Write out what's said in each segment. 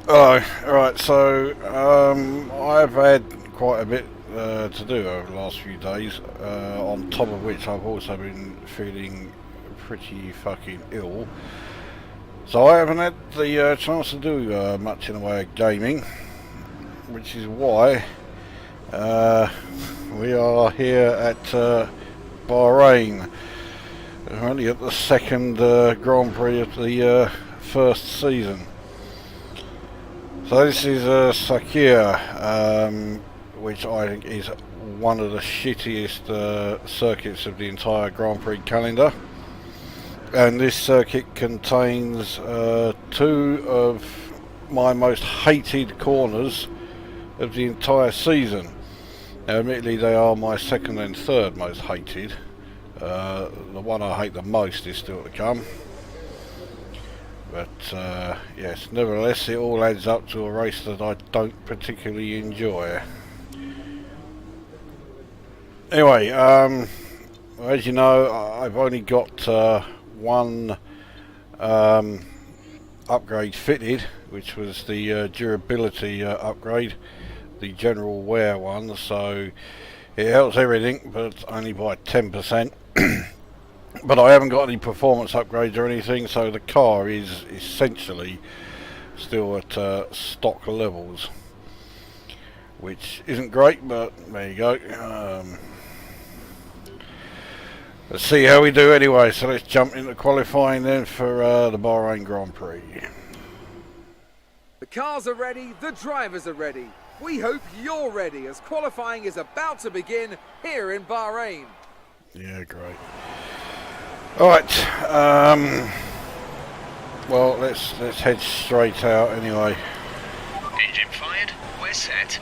Oh, right, so I've had quite a bit to do over the last few days, on top of which I've also been feeling pretty fucking ill. So I haven't had the chance to do much in the way of gaming, which is why we are here at Bahrain, only at the second Grand Prix of the first season. So this is Sakhir, which I think is one of the shittiest circuits of the entire Grand Prix calendar. And this circuit contains two of my most hated corners of the entire season. Now, admittedly, they are my second and third most hated. The one I hate the most is still to come. But yes, nevertheless, it all adds up to a race that I don't particularly enjoy. Anyway, as you know, I've only got one upgrade fitted, which was the durability upgrade, the general wear one, so it helps everything, but only by 10%. But I haven't got any performance upgrades or anything, so the car is essentially still at stock levels, which isn't great, but there you go. Let's see how we do anyway, so let's jump into qualifying then for the Bahrain Grand Prix. The cars are ready, the drivers are ready. We hope you're ready as qualifying is about to begin here in Bahrain. Yeah, great. Alright, well, let's head straight out anyway. Engine fired, we're set.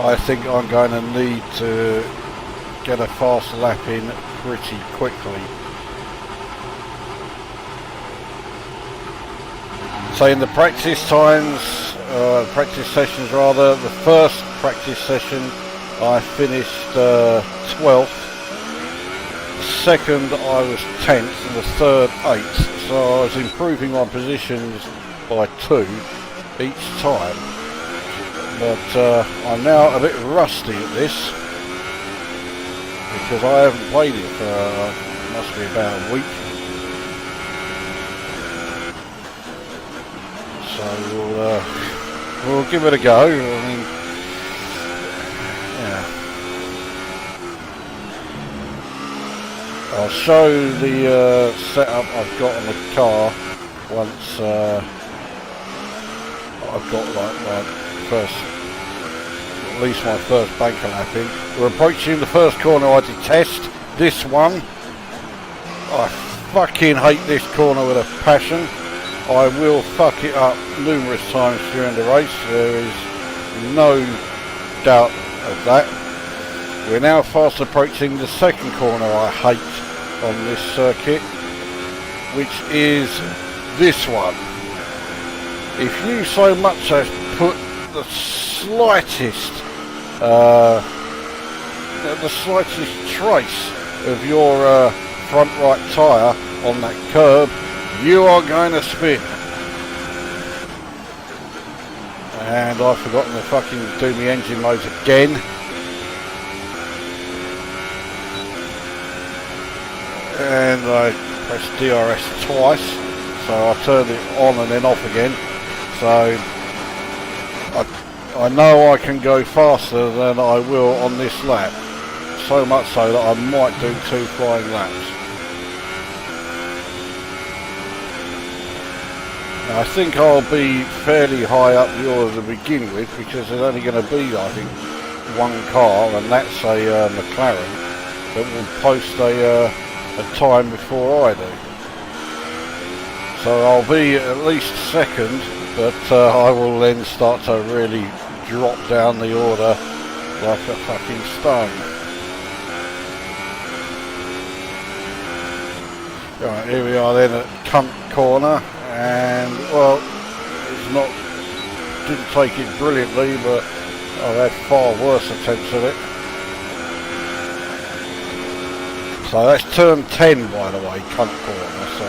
I think I'm going to need to get a fast lap in pretty quickly. So in the practice practice sessions rather, the first practice session I finished 12th. Second I was 10th and the third 8th, so I was improving my positions by 2 each time, but I'm now a bit rusty at this because I haven't played it for must be about a week, so we'll give it a go. I mean, yeah. I'll show the setup I've got on the car once I've got like my first, at least my first banker lap in. We're approaching the first corner I detest, this one. I fucking hate this corner with a passion. I will fuck it up numerous times during the race, there is no doubt of that. We're now fast approaching the second corner I hate on this circuit, which is this one. If you so much as put the slightest trace of your front right tyre on that curb, you are going to spin. And I've forgotten to fucking do my engine modes again. And I pressed DRS twice, so I turned it on and then off again. So I know I can go faster than I will on this lap, so much so that I might do 2 flying laps. Now, I think I'll be fairly high up the order to begin with, because there's only going to be, I think, one car, and that's a McLaren that will post a time before I do. So I'll be at least second, but I will then start to really drop down the order like a fucking stone. Right, here we are then at Cunt Corner, and well, didn't take it brilliantly, but I've had far worse attempts at it. So that's turn 10, by the way, Cunt Corner, so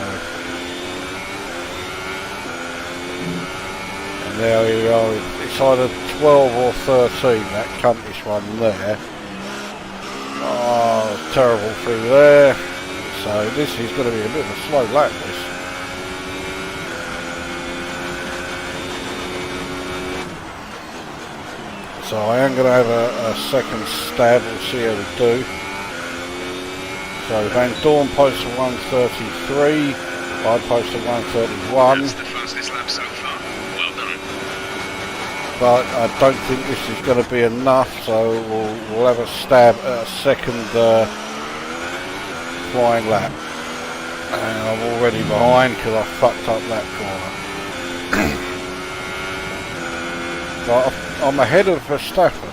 Now here we are, it's either 12 or 13, that cuntish one there. Oh, terrible through there. So this is going to be a bit of a slow lap, this. So I am going to have a second stab, we'll see how we do. So Van Dorn posts a 133, I post a 131. That's the fastest lap so far. Well done. But I don't think this is going to be enough, so we'll have a stab at a second flying lap. And I'm already behind because I fucked up that corner. But I'm ahead of Verstappen.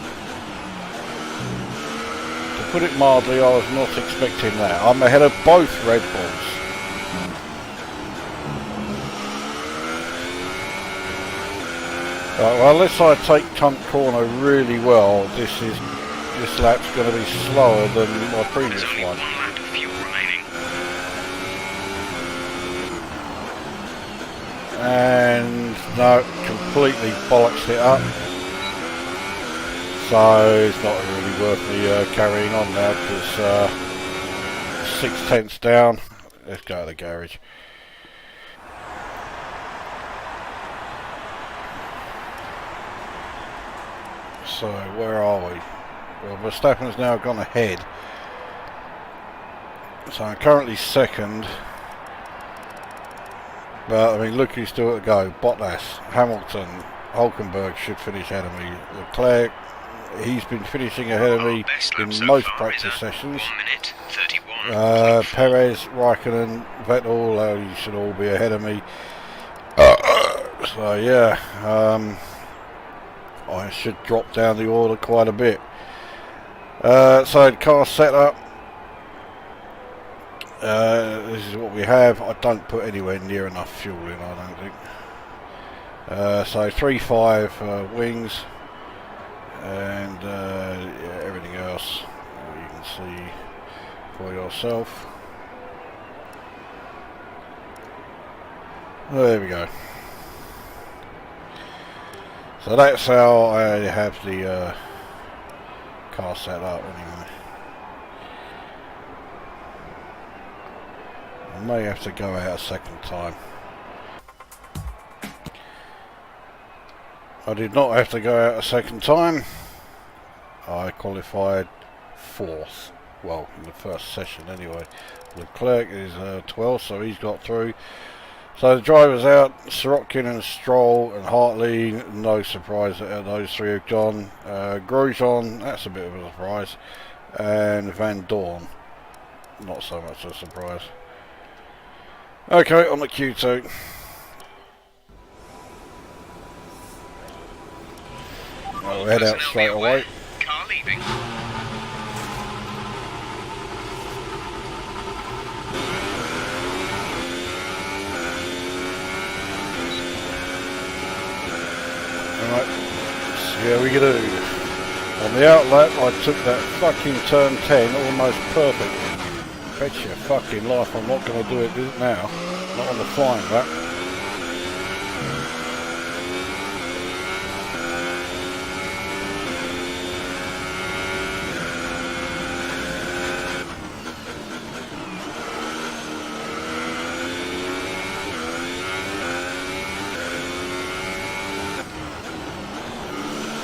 To put it mildly, I was not expecting that. I'm ahead of both Red Bulls. Right, well, unless I take cunt corner really well, this lap's going to be slower than my previous There's only one. one lap of fuel remaining. And no, completely bollocks it up. So it's not really worth me carrying on now because 6/10 down. Let's go to the garage. So where are we? Well, Verstappen's now gone ahead. So I'm currently second. But I mean, look who's still at the go. Bottas, Hamilton, Hulkenberg should finish ahead of me. Leclerc, he's been finishing ahead of me in most practice sessions. 1 minute 31. Perez, Raikkonen, Vettel, you should all be ahead of me. So yeah, I should drop down the order quite a bit. So car setup. This is what we have. I don't put anywhere near enough fuel in, I don't think. So 3.5 wings, and yeah, everything else you can see for yourself. There we go. So that's how I have the car set up anyway. I may have to go out a second time. I did not have to go out a second time. I qualified 4th. Well, in the first session anyway. Leclerc is 12th, so he's got through. So the drivers out, Sorokin and Stroll and Hartley, no surprise that those three have gone. Grosjean, that's a bit of a surprise. And Van Dorn, not so much a surprise. Okay, on the Q2. I'll head out straight away. Car leaving. Alright, see how we get on. On the outlap, I took that fucking turn 10 almost perfectly. Bet your fucking life I'm not going to do it now. Not on the flying lap.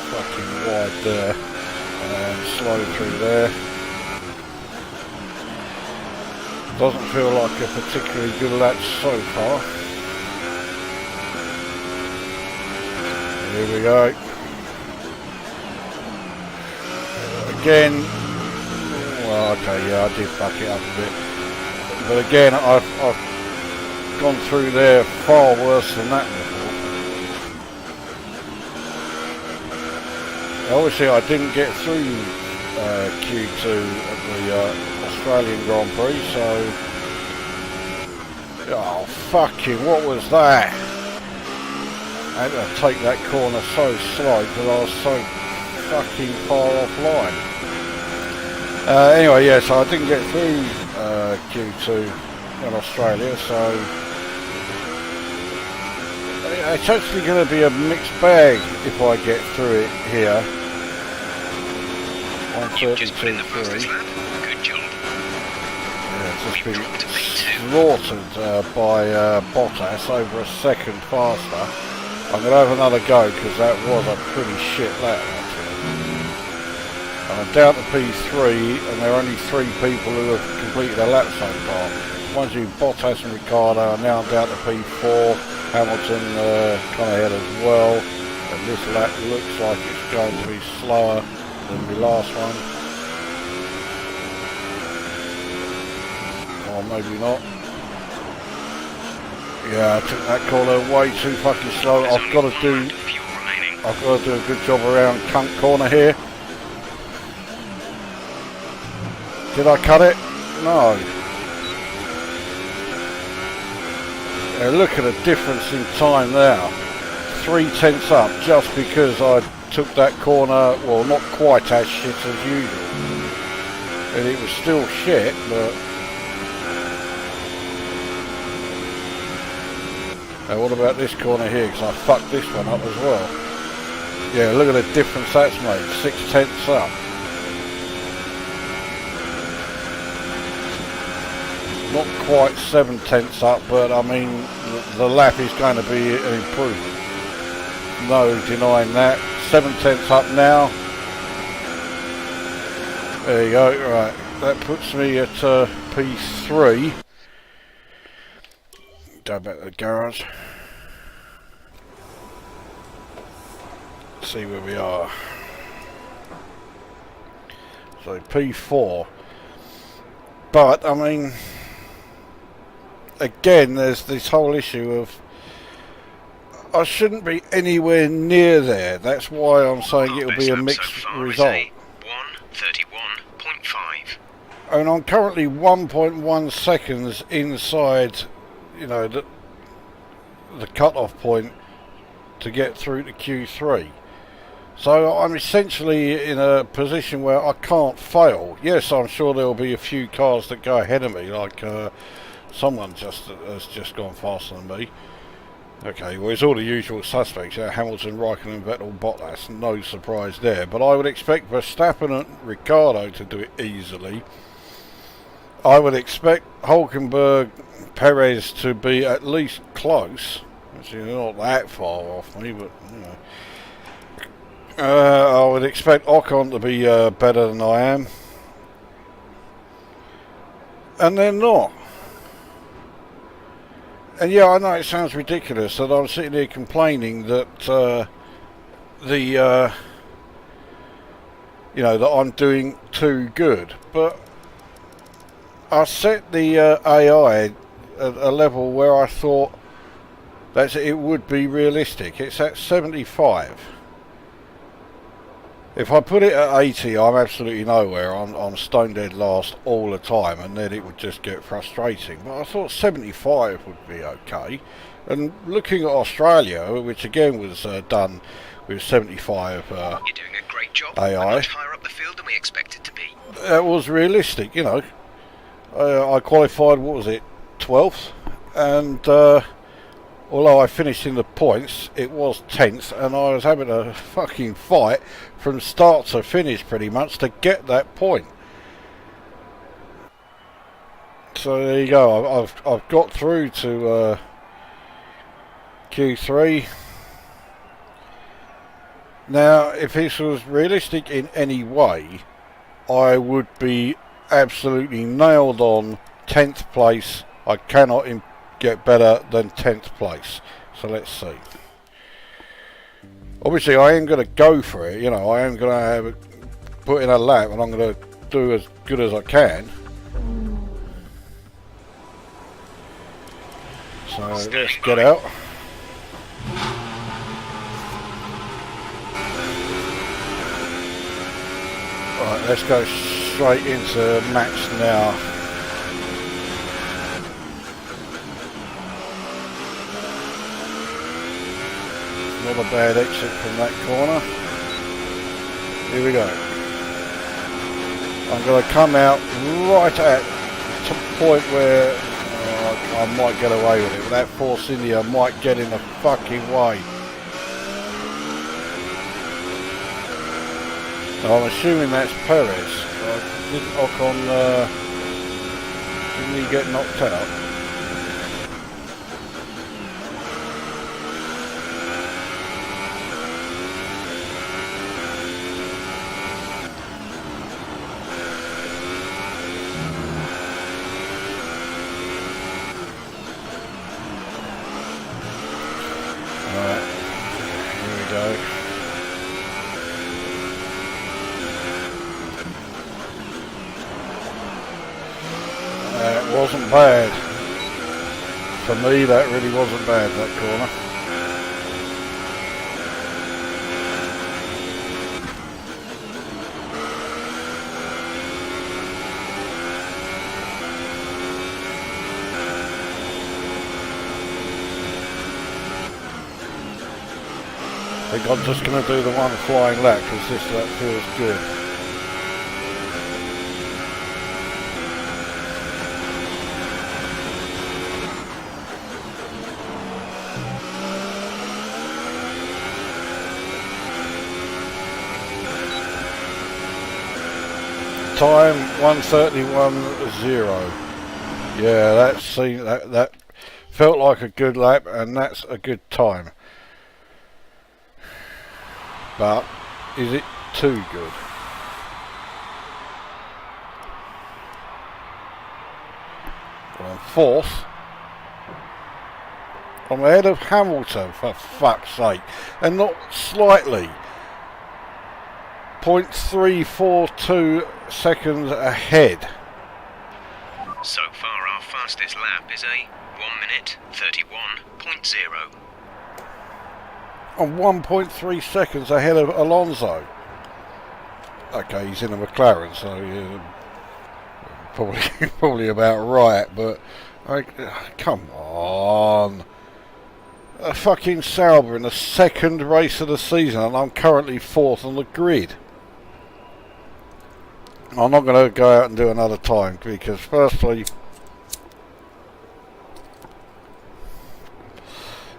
Fucking wide there. And slow through there. Doesn't feel like a particularly good lap so far. Here we go. Again, well, okay, yeah, I did fuck it up a bit. But again, I've gone through there far worse than that before. Obviously, I didn't get through Q2 at the Australian Grand Prix, so oh fucking what was that? I had to take that corner so slow because I was so fucking far offline. Anyway, yeah, so I didn't get through Q2 in Australia, so it's actually going to be a mixed bag if I get through it here. You've just put in the 132.3. fastest lap. Good job. Yeah, it's just We've been dropped to P2. slaughtered by Bottas over a second faster. I'm going to have another go because that was a pretty shit lap actually. And I'm down to P3 and there are only 3 people who have completed a lap so far. Mind you, Bottas and Ricciardo are now down to P4. Hamilton kind of ahead as well. And this lap looks like it's going to be slower than the last one. Or maybe not. Yeah, I took that corner way too fucking slow. I've got to do a good job around cunt corner here. Did I cut it? No. Yeah, look at the difference in time now. 3/10 up just because I took that corner, well, not quite as shit as usual. And it was still shit, but... Now what about this corner here, because I fucked this one up as well. Yeah, look at the difference that's made, 6/10 up. Not quite 7/10 up, but I mean, the lap is going to be an improvement. No denying that. 7/10 up now. There you go, right. That puts me at P3. Go back to the garage. See where we are. So P4. But, I mean, again, there's this whole issue of I shouldn't be anywhere near there. That's why I'm saying it'll be a mixed result. 1:31.5. And I'm currently 1.1 seconds inside, you know, the cut-off point to get through to Q3. So I'm essentially in a position where I can't fail. Yes, I'm sure there'll be a few cars that go ahead of me, like someone has just gone faster than me. Okay, well, it's all the usual suspects, Hamilton, Raikkonen, Vettel, Bottas, no surprise there. But I would expect Verstappen and Ricciardo to do it easily. I would expect Hulkenberg, Perez to be at least close. Actually, they're not that far off me, but, you know. I would expect Ocon to be better than I am. And they're not. And yeah, I know it sounds ridiculous that I'm sitting here complaining that you know, that I'm doing too good, but I set the AI at a level where I thought that it would be realistic. It's at 75. If I put it at 80, I'm absolutely nowhere. I'm stone dead last all the time, and then it would just get frustrating. But I thought 75 would be okay. And looking at Australia, which again was done with 75 You're doing a great job. AI. We're much higher up the field than we expected to be. That was realistic, you know. I qualified, what was it, 12th? And although I finished in the points, it was tense, and I was having a fucking fight from start to finish pretty much to get that point. So there you go. I've got through to Q3. Now, if this was realistic in any way, I would be absolutely nailed on 10th place. I cannot get better than 10th place. So let's see. Obviously I am going to go for it, you know, I am going to have it put in a lap and I'm going to do as good as I can. So let's get out. Right, let's go straight into match now. Not a bad exit from that corner. Here we go. I'm going to come out right at the point where I I might get away with it. But that Force India might get in the fucking way. I'm assuming that's Perez. Didn't Ocon, didn't he get knocked out? Alright, here we go. That wasn't bad. For me, that really wasn't bad, that corner. I think I'm just going to do the one flying lap because this lap feels good. Time 1:31.0. Yeah, that felt like a good lap, and that's a good time. But is it too good? Well, I'm fourth. I'm ahead of Hamilton, for fuck's sake, and not slightly. 0.342 seconds ahead. So far, our fastest lap is a 1:31.0. I'm 1.3 seconds ahead of Alonso. Okay, he's in a McLaren, so yeah, probably about right. But come on, a fucking Sauber in the second race of the season, and I'm currently fourth on the grid. I'm not going to go out and do another time because, firstly,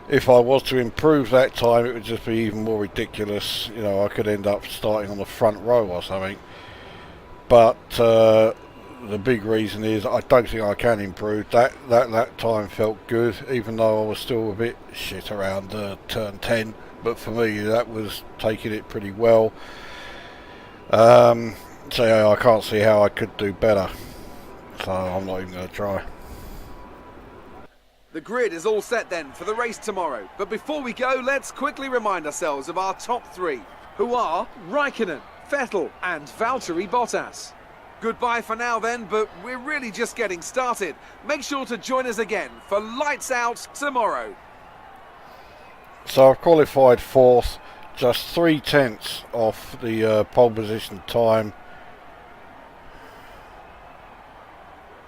if I was to improve that time, it would just be even more ridiculous. You know, I could end up starting on the front row or something. But the big reason is I don't think I can improve. That time felt good, even though I was still a bit shit around turn 10. But for me, that was taking it pretty well. So yeah, I can't see how I could do better. So I'm not even going to try. The grid is all set then for the race tomorrow. But before we go, let's quickly remind ourselves of our top three, who are Raikkonen, Vettel and Valtteri Bottas. Goodbye for now then, but we're really just getting started. Make sure to join us again for Lights Out tomorrow. So I've qualified fourth, just 3/10 off the pole position time.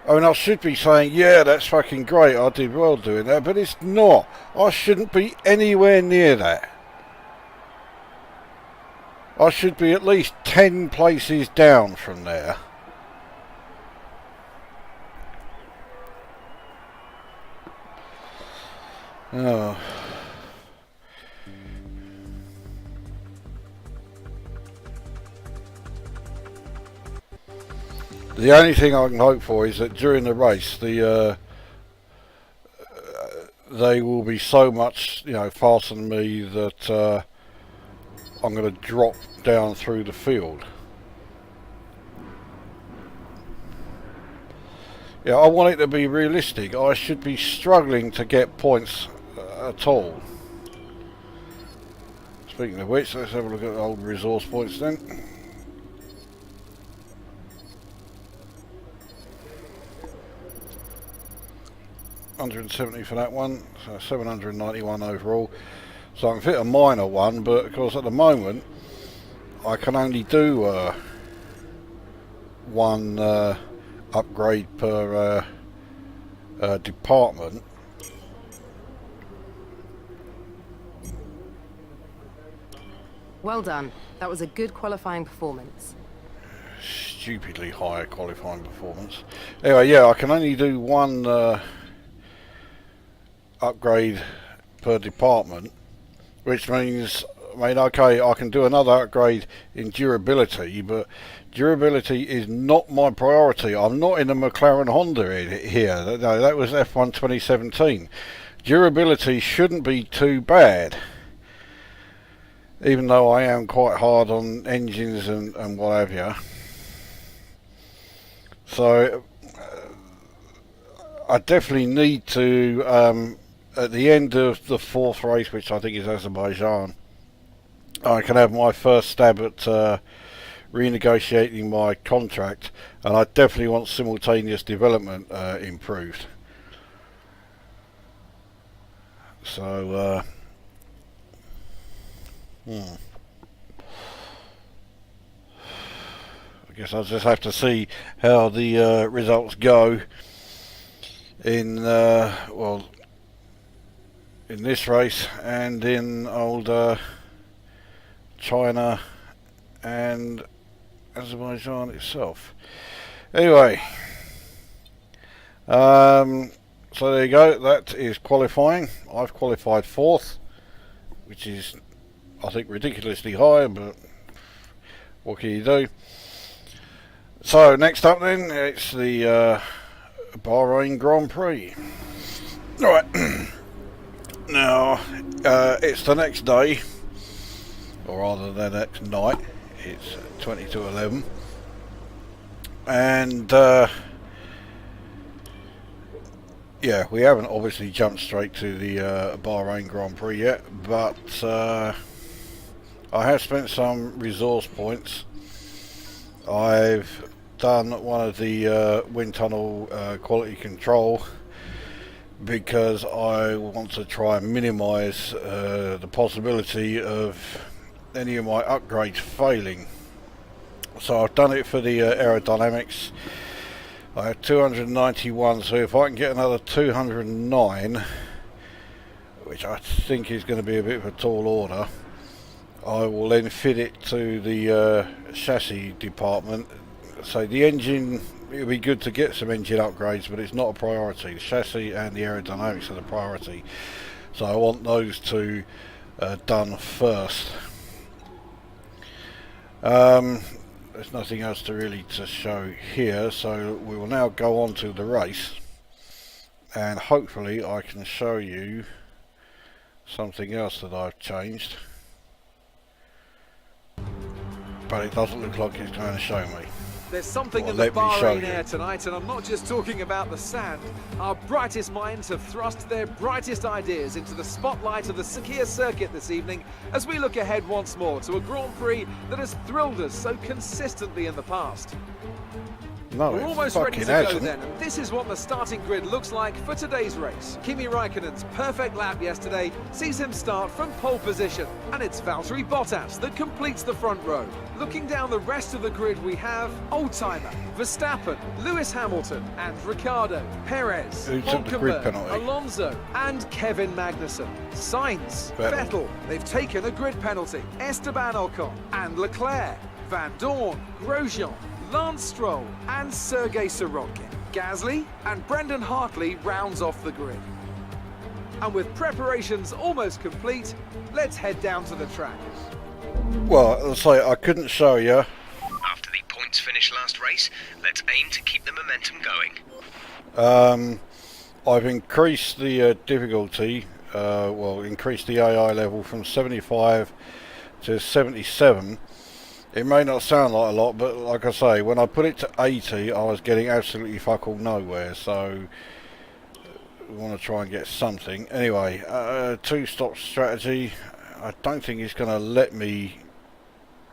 I mean, I should be saying, yeah, that's fucking great, I did well doing that, but it's not. I shouldn't be anywhere near that. I should be at least 10 places down from there. Oh. The only thing I can hope for is that during the race, they will be so much, you know, faster than me that I'm going to drop down through the field. Yeah, I want it to be realistic. I should be struggling to get points at all. Speaking of which, let's have a look at old resource points then. 170 for that one, so 791 overall. So I can fit a minor one, but of course at the moment I can only do one upgrade per department. Well done. That was a good qualifying performance. Stupidly high qualifying performance. Anyway, yeah, I can only do one upgrade per department, which means, I mean, okay, I can do another upgrade in durability, but durability is not my priority. I'm not in a McLaren Honda here. No, that was F1 2017. Durability shouldn't be too bad, even though I am quite hard on engines and what have you. So I definitely need to, at the end of the 4th race, which I think is Azerbaijan, I can have my first stab at renegotiating my contract, and I definitely want simultaneous development improved. So I guess I'll just have to see how the results go in well, in this race and in old China and Azerbaijan itself. Anyway, so there you go, that is qualifying. I've qualified 4th, which is, I think, ridiculously high, but what can you do? So next up then, it's the Bahrain Grand Prix. Alright, now it's the next day, or rather the next night. It's 20 to 11, and yeah, we haven't obviously jumped straight to the Bahrain Grand Prix yet, but I have spent some resource points. I've done one of the wind tunnel quality control because I want to try and minimise the possibility of any of my upgrades failing. So I've done it for the aerodynamics. I have 291, so if I can get another 209, which I think is going to be a bit of a tall order, I will then fit it to the chassis department. So the engine, it would be good to get some engine upgrades, but it's not a priority. The chassis and the aerodynamics are the priority, so I want those two done first. There's nothing else to show here, so we will now go on to the race, and hopefully I can show you something else that I've changed, but it doesn't look like it's going to show me. There's something in the Bahrain air tonight, and I'm not just talking about the sand. Our brightest minds have thrust their brightest ideas into the spotlight of the Sakhir circuit this evening as we look ahead once more to a Grand Prix that has thrilled us so consistently in the past. No, we're almost ready to go then, and this is what the starting grid looks like for today's race. Kimi Raikkonen's perfect lap yesterday sees him start from pole position, and it's Valtteri Bottas that completes the front row. Looking down the rest of the grid, we have old-timer, Verstappen, Lewis Hamilton, and Ricciardo, Perez, Hülkenberg, Alonso, and Kevin Magnussen. Sainz, Vettel, they've taken a grid penalty, Esteban Ocon, and Leclerc, Van Dorn, Grosjean, Lance Stroll and Sergei Sirotkin. Gasly and Brendan Hartley rounds off the grid. And with preparations almost complete, let's head down to the track. Well, I'll say I couldn't show you. After the points finish last race, let's aim to keep the momentum going. I've increased the difficulty, increased the AI level from 75 to 77. It may not sound like a lot, but like I say, when I put it to 80, I was getting absolutely fuck all nowhere, so we want to try and get something. Anyway, two-stop strategy. I don't think it's going to let me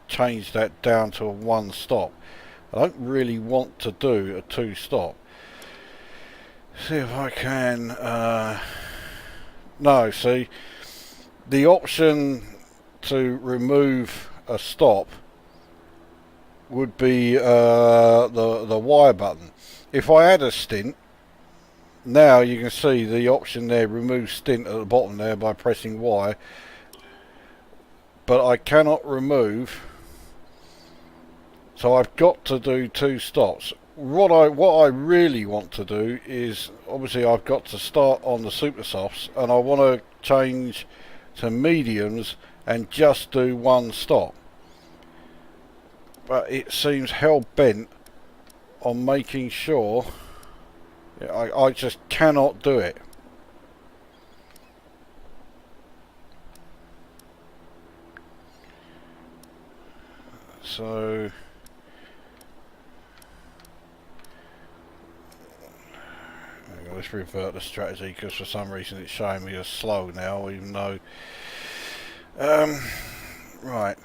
change that down to a one-stop. I don't really want to do a two-stop. See if I can... no, see, the option to remove a stop would be the Y button. If I had a stint, now you can see the option there, remove stint at the bottom there by pressing Y, but I cannot remove, so I've got to do two stops, what I really want to do is, obviously I've got to start on the super softs, and I want to change to mediums and just do one stop. But it seems hell bent on making sure. I just cannot do it. So let's revert the strategy, because for some reason it's showing me as slow now, even though right,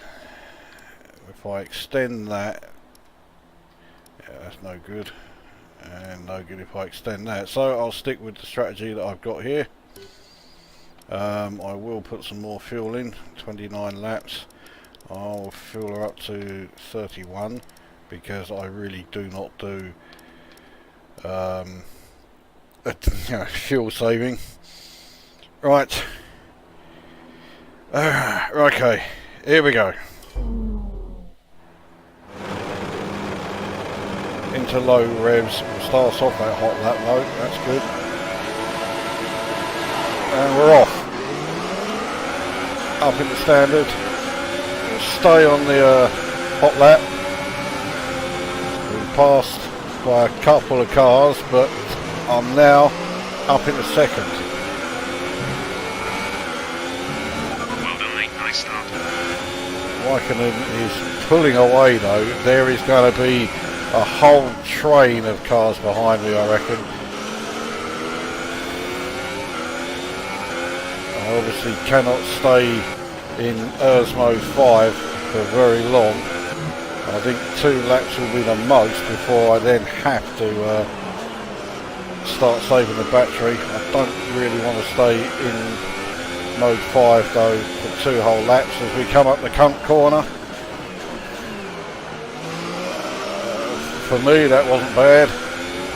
if I extend that, yeah, that's no good, and no good if I extend that, so I'll stick with the strategy that I've got here. I will put some more fuel in, 29 laps. I'll fuel her up to 31, because I really do not do fuel saving. Right. Okay, here we go. Into low revs. We'll start off that hot lap low. That's good. And we're off. Up in the standard. We'll stay on the hot lap. We've passed by a couple of cars, but I'm now up in the second. Well done, mate. Nice start. Raikkonen is pulling away though. There is going to be a whole train of cars behind me, I reckon. I obviously cannot stay in Ersmo 5 for very long. I think 2 laps will be the most before I then have to start saving the battery. I don't really want to stay in mode 5 though for 2 whole laps as we come up the cunt corner. For me that wasn't bad.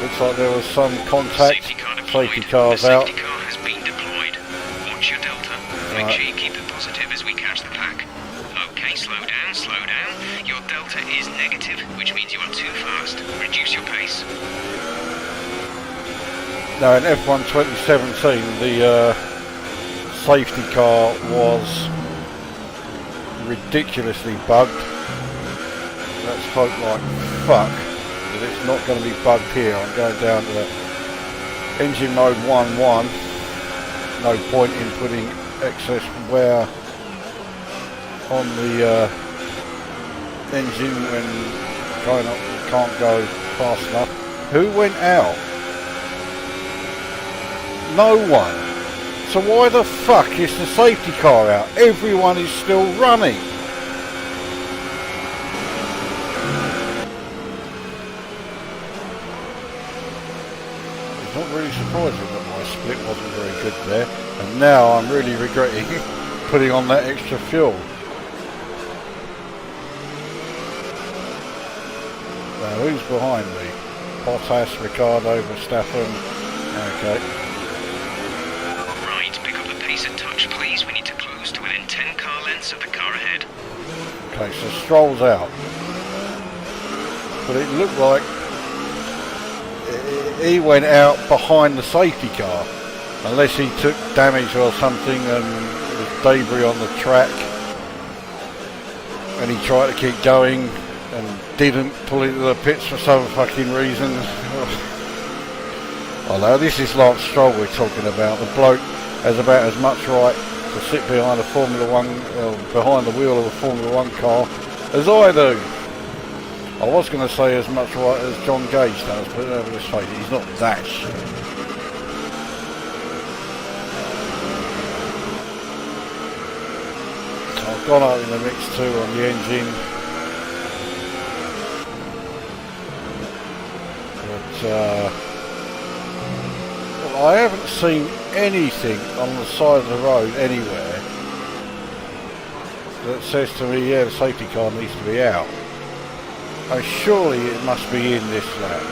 Looks like there was some contact. Safety car's out. Safety car has been deployed. Watch your delta. Make sure you keep it positive as we catch the pack. Okay, slow down, slow down. Your delta is negative, which means you are too fast. Reduce your pace. Now in F1 2017 the safety car was ridiculously bugged. Let's hope like fuck that it's not going to be bugged here. I'm going down to engine mode 1.1. No point in putting excess wear on the engine when going up, you can't go fast enough. Who went out? No one. So why the fuck is the safety car out? Everyone is still running. It's not really surprising that my split wasn't very good there, and now I'm really regretting putting on that extra fuel. Now who's behind me? Bottas, Ricardo, Verstappen. Okay. Right, pick up the pace a touch, please. We need to close to within 10 car lengths of the car ahead. Okay, so Stroll's out. But it looked like he went out behind the safety car. Unless he took damage or something and there was debris on the track. And he tried to keep going and didn't pull into the pits for some fucking reason. Although this is Lance Stroll we're talking about. The bloke has about as much right to sit behind a Formula 1, behind the wheel of a Formula 1 car as I do. I was going to say as much right as John Gage does, but let's face it, he's not that shit. So I've gone up in the mix too on the engine. But well, I haven't seen anything on the side of the road anywhere that says to me, yeah, the safety car needs to be out. Oh, surely it must be in this lap.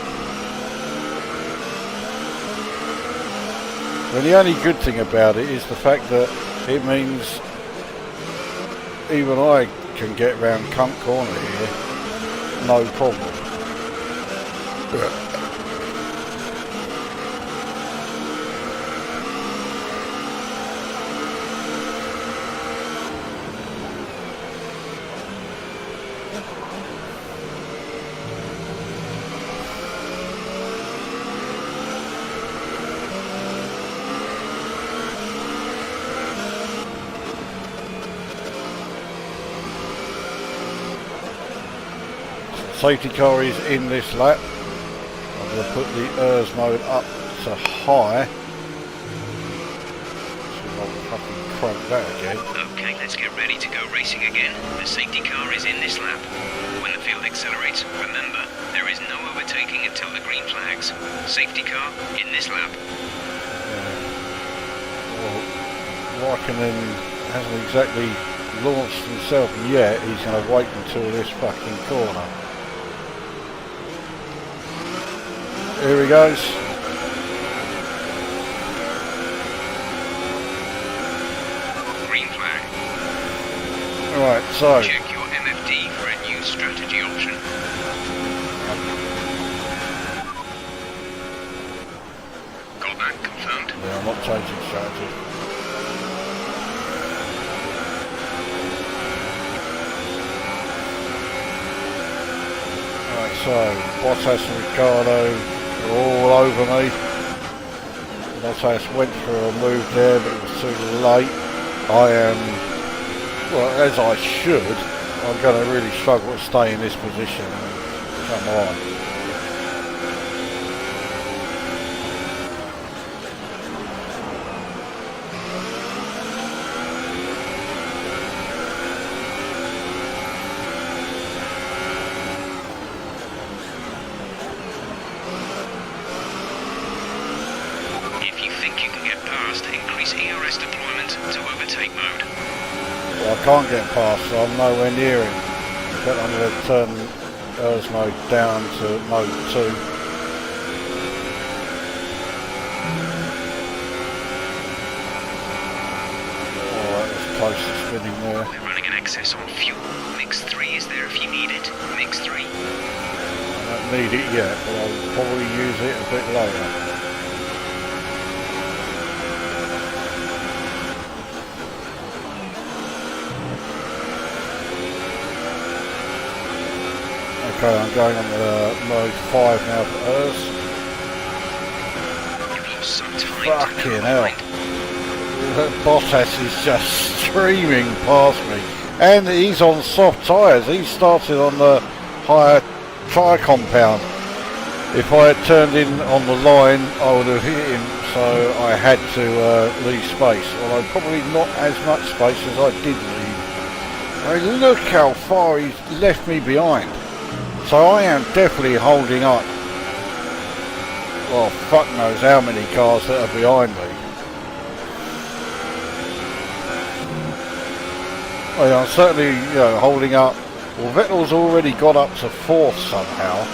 Well, the only good thing about it is the fact that it means even I can get round cunt corner here, no problem. Safety car is in this lap. I'm going to put the ERS mode up to high. See if I can fucking crank that again. Okay, let's get ready to go racing again. The safety car is in this lap. When the field accelerates, remember, there is no overtaking until the green flags. Safety car in this lap. Well, Raikkonen hasn't exactly launched himself yet. He's going to wait until this fucking corner. Here he goes. Green flag. Alright, so Check your MFD for a new strategy option. Got that confirmed? yeah, I'm not changing strategy. Alright, so Bottas and Ricardo are all over me. Bottas went for a move there, but it was too late. I am, well, as I should, I'm going to really struggle to stay in this position. Come on. I can't get past, so I'm nowhere near him. But I'm going to turn ERS mode down to mode 2. Alright, it's close to spinning there. We're running an excess on fuel. Mix 3 is there if you need it. Mix 3. I don't need it yet, but I'll probably use it a bit later. Okay, I'm going on the mode 5 now for ERS. You've lost some time. Fucking hell. Bottas is just streaming past me. And he's on soft tyres. He started on the higher tyre compound. If I had turned in on the line, I would have hit him, so I had to leave space. Although probably not as much space as I did leave. I mean, look how far he's left me behind. So I am definitely holding up, well, fuck knows how many cars that are behind me. Well, I'm certainly, holding up. Well, Vettel's already got up to 4th somehow.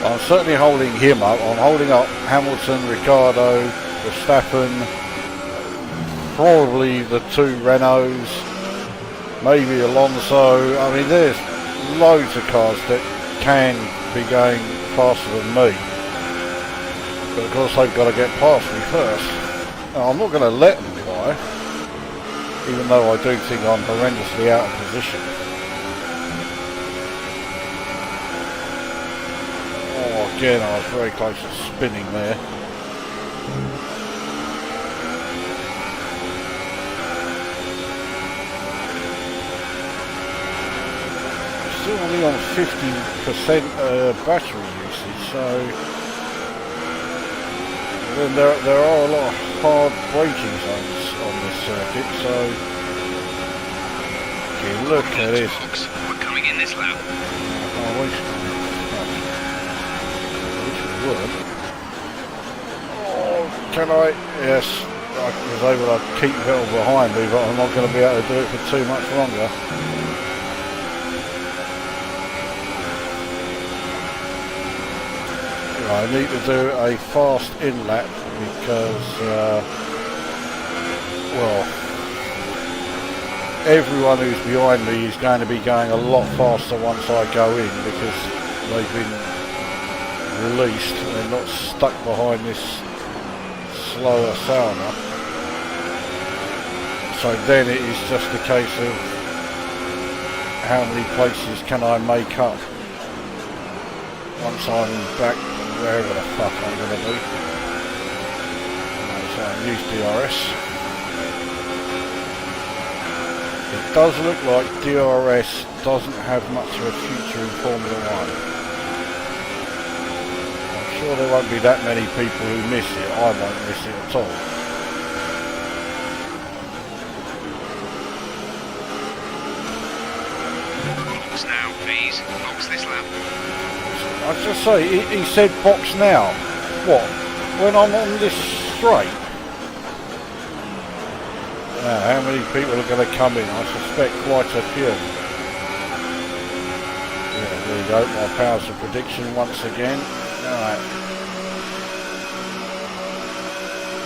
I'm certainly holding him up. I'm holding up Hamilton, Ricciardo, Verstappen, probably the 2 Renaults, maybe Alonso. I mean, there's loads of cars that can be going faster than me, but of course they've got to get past me first. Now, I'm not going to let them by, even though I do think I'm horrendously out of position. Oh, again, I was very close to spinning there. Still only on 50% battery usage, so then there are a lot of hard braking zones on this circuit, so okay, look at this. We're coming in this lap. I wish it would. Oh, can I? Yes, I was able to keep Vettel behind me, but I'm not going to be able to do it for too much longer. I need to do a fast in-lap because, well, everyone who's behind me is going to be going a lot faster once I go in because they've been released and not stuck behind this slower sounder. So then it is just a case of how many places can I make up once I'm back wherever the fuck I'm going to be. So I use DRS. It does look like DRS doesn't have much of a future in Formula 1. I'm sure there won't be that many people who miss it. I won't miss it at all. Box now, please. Box this lap. I was just say, he said box now. What? When I'm on this straight? Now, how many people are going to come in? I suspect quite a few. Yeah, there you go, my powers of prediction once again. Alright.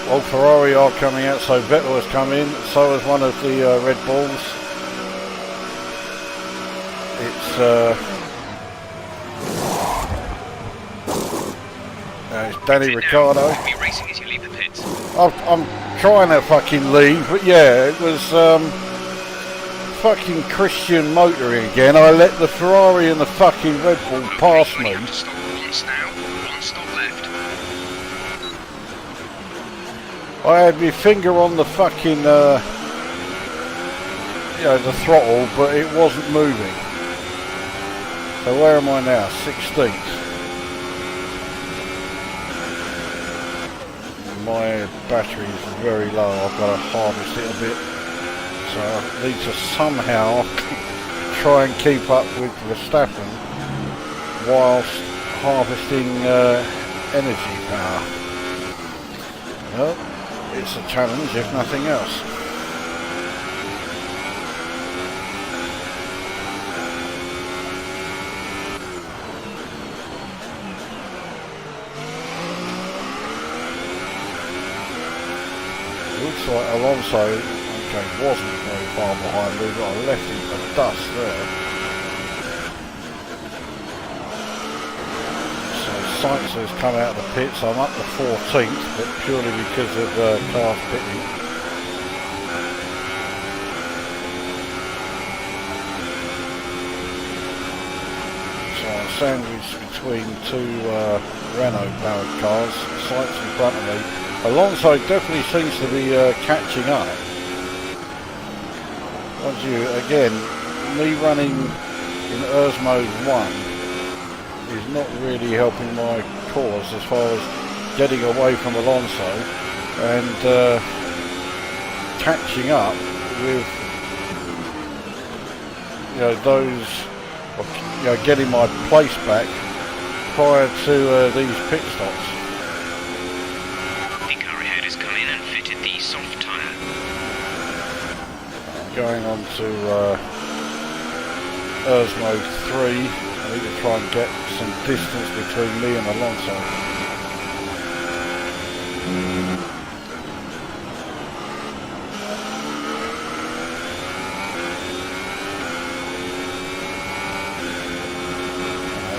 Well, Ferrari are coming out, so Vettel has come in, so has one of the Red Bulls. It's Danny Ricciardo. Be racing as you leave the pits. I'm trying to fucking leave, but yeah, it was fucking Christian motoring again. I let the Ferrari and the fucking Red Bull pass me. You have to stop once now. One stop left. I had my finger on the fucking, the throttle, but it wasn't moving. So where am I now? 16th. My battery is very low. I've got to harvest it a bit. So I need to somehow try and keep up with Verstappen whilst harvesting energy power. Well, it's a challenge if nothing else. Looks like Alonso, okay, wasn't very far behind me, but I left him for dust there. So Sainz has come out of the pits. I'm up to 14th, but purely because of cars pitting. So I'm sandwiched between two Renault powered cars, Sainz in front of me. Alonso definitely seems to be catching up. Mind you, again, me running in ERS mode 1 is not really helping my cause as far as getting away from Alonso and catching up with getting my place back prior to these pit stops. Going on to ERS mode 3, I need to try and get some distance between me and Alonso.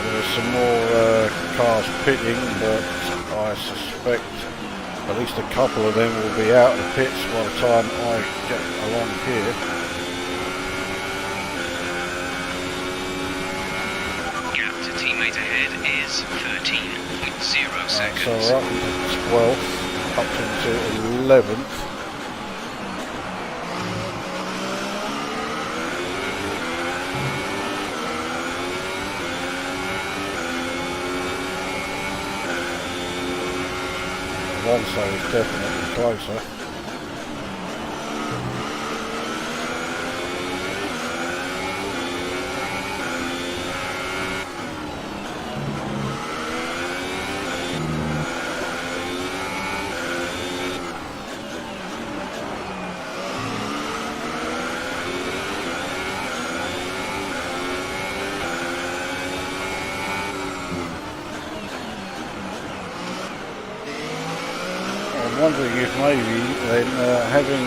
There's some more cars pitting, but I suspect at least a couple of them will be out of the pits by the time I get along here. Gap to teammate ahead is 13.0 seconds. So we're up to 12th, up into 11th. Alonso is definitely closer. Wondering if maybe then having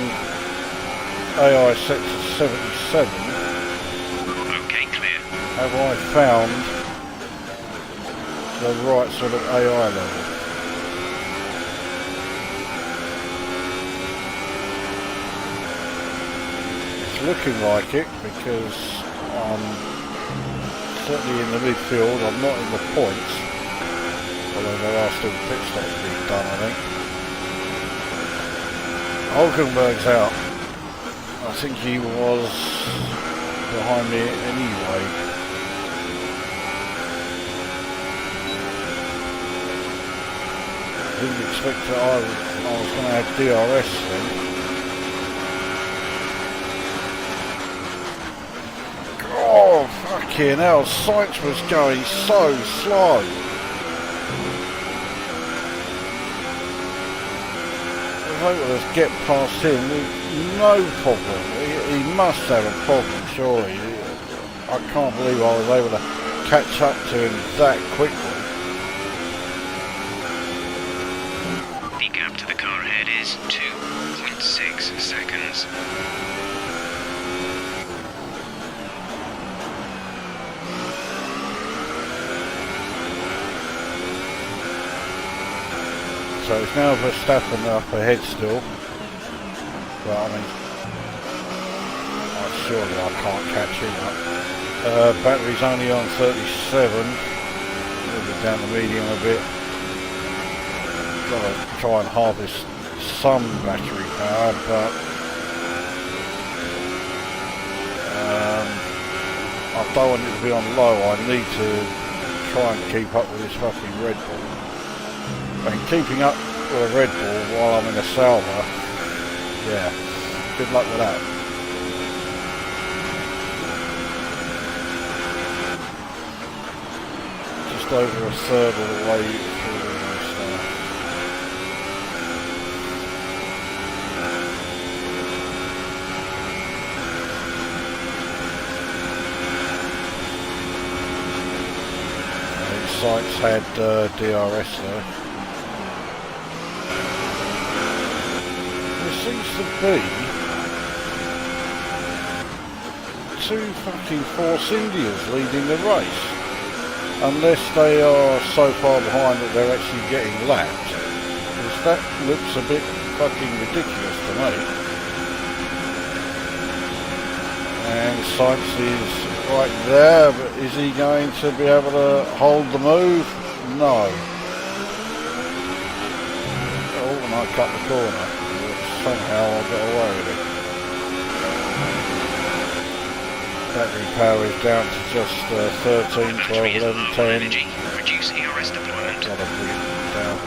AI set to 77, okay, clear. have I found the right sort of AI level. It's looking like it because I'm certainly in the midfield. I'm not in the points, although there are still pit stops being done, I think. Hulkenberg's out. I think he was behind me anyway. Didn't expect that I was going to have DRS then. Oh, fucking hell, Sainz was going so slow. If I could just get past him, no problem. He must have a problem, surely. I can't believe I was able to catch up to him that quickly. The gap to the car ahead is 2.6 seconds. So it's now Verstappen up ahead still. But I mean, surely I can't catch him up. Battery's only on 37. Move it down the medium a bit. Gotta try and harvest some battery power, but I don't want it to be on low. I need to try and keep up with this fucking Red Bull. And keeping up with a Red Bull while I'm in a Sauber, yeah, good luck with that. Just over a third of the way through this now. I think Sainz had DRS there. Seems to be two fucking Force Indians leading the race, unless they are so far behind that they're actually getting lapped, because that looks a bit fucking ridiculous to me. And Sainz is right there, but is he going to be able to hold the move? No. Oh, and I cut the corner. Somehow I got away with it. Battery power is down to just 13, 12, 11, 10. Reduce ERS deployment. Gotta bring it down.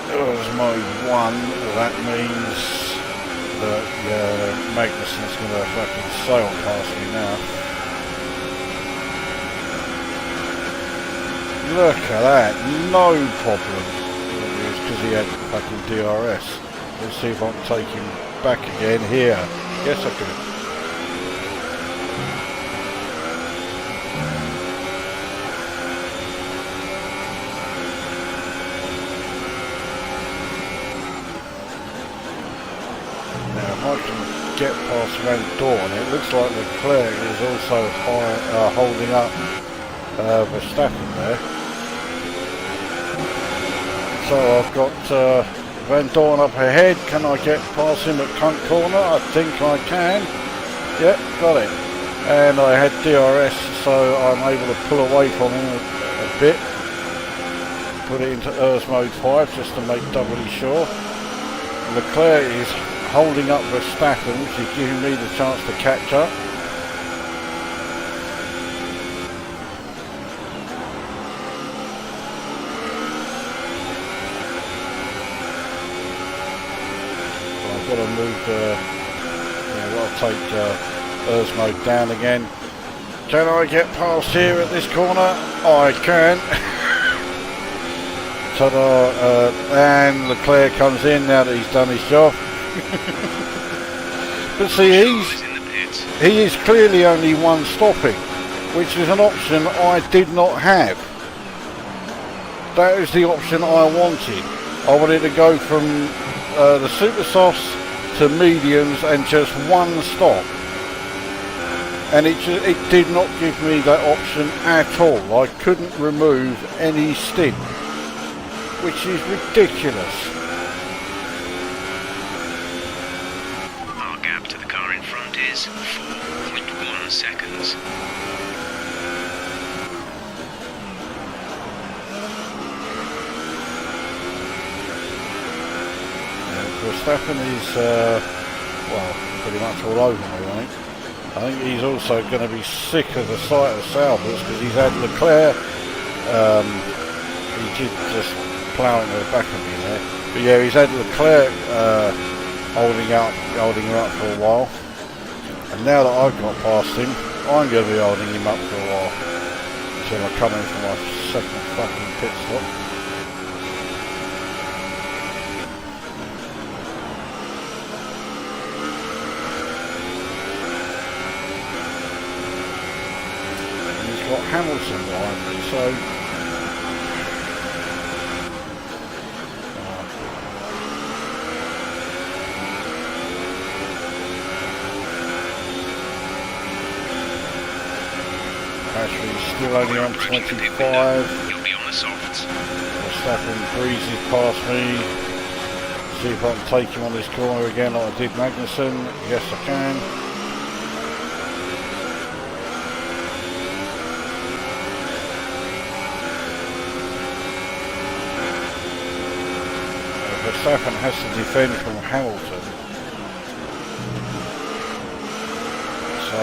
There's mode 1. That means that Magnussen's gonna fucking sail past me now. Look at that, no problem. Because he had fucking DRS. Let's see if I can take him back again here. Yes, I can. Now, if I can get past Van Dorn, it looks like Leclerc is also holding up Verstappen there. So I've got Van Dorn up ahead. Can I get past him at Cunt Corner? I think I can. Yep, got it. And I had DRS, so I'm able to pull away from him a bit. Put it into ERS mode 5 just to make doubly sure. Leclerc is holding up Verstappen, which is giving me the chance to catch up. Got to move I'll take ERS mode down again. Can I get past here at this corner? I can. Ta-da, and Leclerc comes in now that he's done his job. But see, he is clearly only one stopping, which is an option I did not have. That is the option I wanted. I wanted to go from the super softs to mediums and just one stop. and it did not give me that option at all. I couldn't remove any stint, which is ridiculous. Our gap to the car in front is 4.1 seconds. Verstappen is, well, pretty much all over me, I think. I think he's also going to be sick of the sight of Saubers because he's had Leclerc, he did just plough into the back of me there. But yeah, he's had Leclerc holding him up for a while. And now that I've got past him, I'm going to be holding him up for a while. Until I come in for my second fucking pit stop. Got Hamilton behind me, so battery's still only on 25. You'll be on the softs. Verstappen breezes past me. See if I can take him on this corner again like I did Magnussen. Yes, I can. Verstappen has to defend from Hamilton, so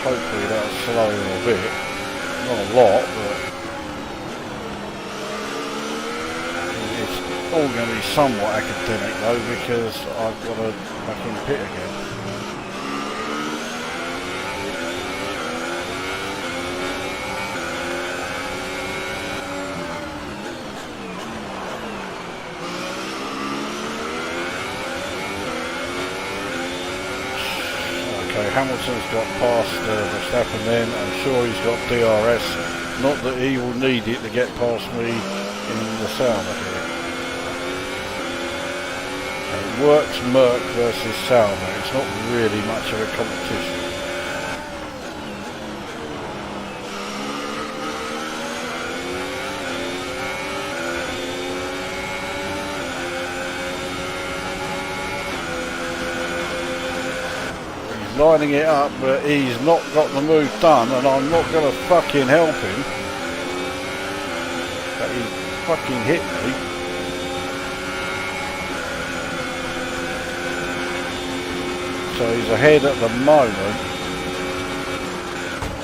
hopefully that'll slow him a bit, not a lot, but it's all going to be somewhat academic though because I've got to back in pit again. Hamilton's got past Verstappen then. I'm sure he's got DRS. Not that he will need it to get past me in the Sauber here. It works Merc versus Sauber. It's not really much of a competition. Lining it up, but he's not got the move done, and I'm not going to fucking help him. But he fucking hit me. So he's ahead at the moment.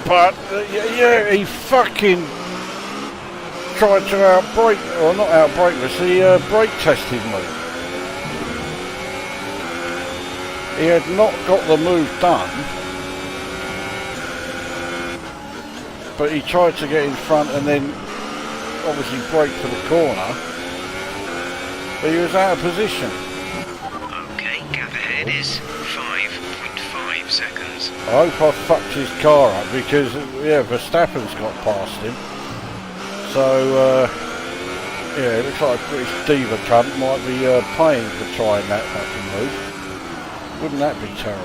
But yeah, he fucking tried to outbrake, or not outbrake us, he brake tested me. He had not got the move done, but he tried to get in front and then obviously brake for the corner, but he was out of position. Okay, gap ahead is 5.5 seconds. I hope I fucked his car up because, yeah, Verstappen's got past him. So, yeah, it looks like a British diva cunt might be paying for trying that fucking move. Wouldn't that be terrible?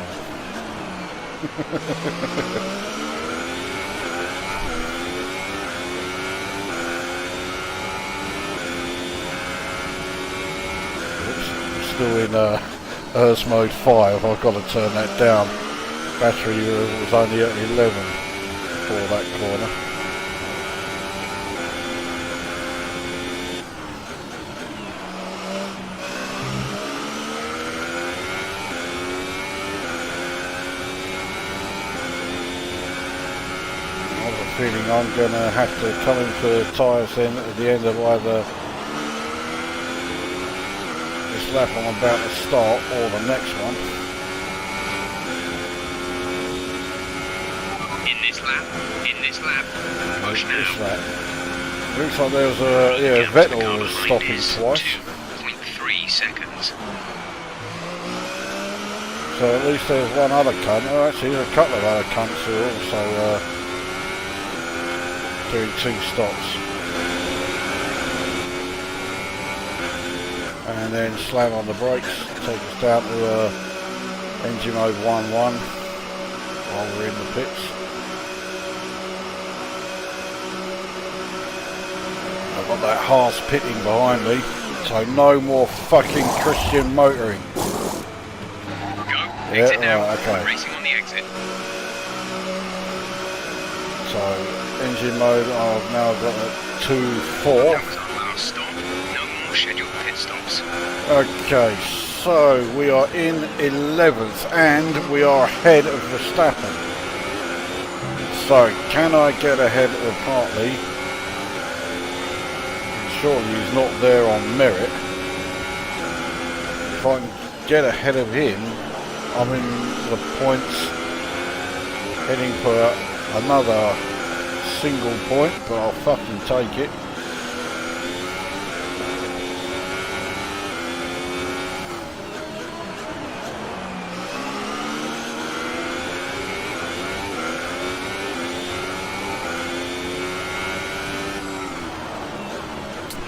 Oops, still in Earth mode 5. I've got to turn that down. Battery was only at 11 for that corner. Feeling I'm going to have to come in for tyres then at the end of either this lap I'm about to start or the next one. In this lap, push now. This lap. Looks like there's a, yeah, Vettel was stopping twice. 2.3 seconds. So at least there's one other cunt. Oh, actually there's a couple of other cunts who are also doing 2 stops. And then slam on the brakes, take us down to engine mode 1-1. while we're in the pits. I've got that Haas pitting behind me, so no more fucking Christian motoring. Go. Exit now. Right, okay. Racing on the exit. So, engine mode, I've now got a 2-4. That was our last stop. No more scheduled pit stops. Okay, so we are in 11th and we are ahead of Verstappen. So, can I get ahead of Hartley? Surely he's not there on merit. If I can get ahead of him, I'm in the points heading for another single point, but I'll fucking take it.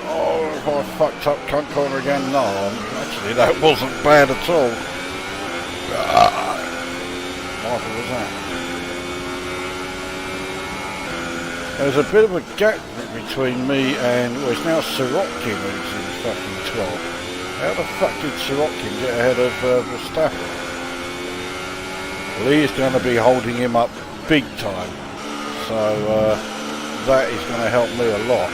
Oh, if I fucked up cunt corner again? No, actually that wasn't bad at all. What was that? There's a bit of a gap between me and, well, it's now Sirotkin who's in fucking 12th. How the fuck did Sirotkin get ahead of Verstappen? Well, he is going to be holding him up big time. So that is going to help me a lot.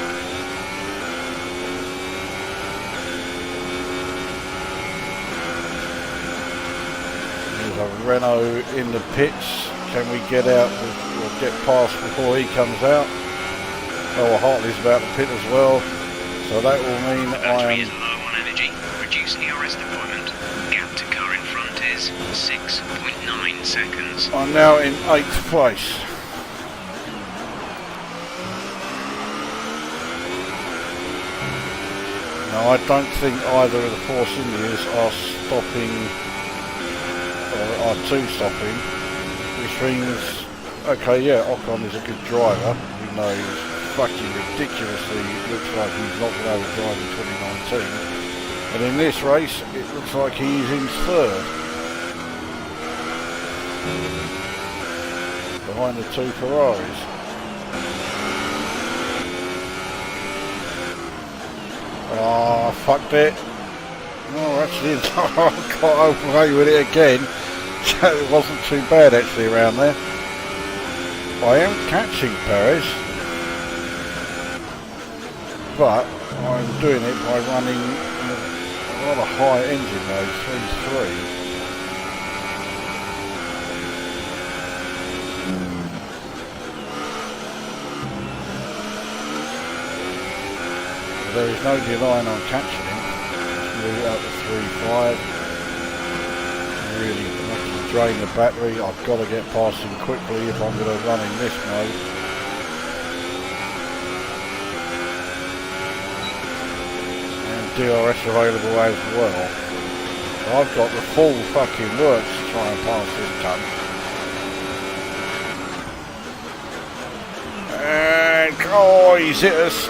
There's a Renault in the pits. Can we get out or get past before he comes out? Oh, Hartley's about to pit as well. So that will mean Battery is low on energy. Reduce ERS deployment. Gap to car in front is 6.9 seconds. I'm now in 8th place. Now I don't think either of the Force Indians are stopping, or are two stopping, which means, okay, yeah, Ocon is a good driver, even though he's fucking ridiculously, looks like he's not going to overdrive in 2019. And in this race, it looks like he's in 3rd. Behind the two Ferraris. Oh, fucked it. Oh, actually, I got away with it again. So it wasn't too bad actually around there. I am catching Perez, but I'm doing it by running a rather high engine mode, 3.3. There is no denying I'm catching him. Move it up to 3.5. Really drain the battery. I've got to get past him quickly if I'm going to run in this mode. And DRS available as well. I've got the full fucking works to try and pass this cunt. And oh, he's hit us.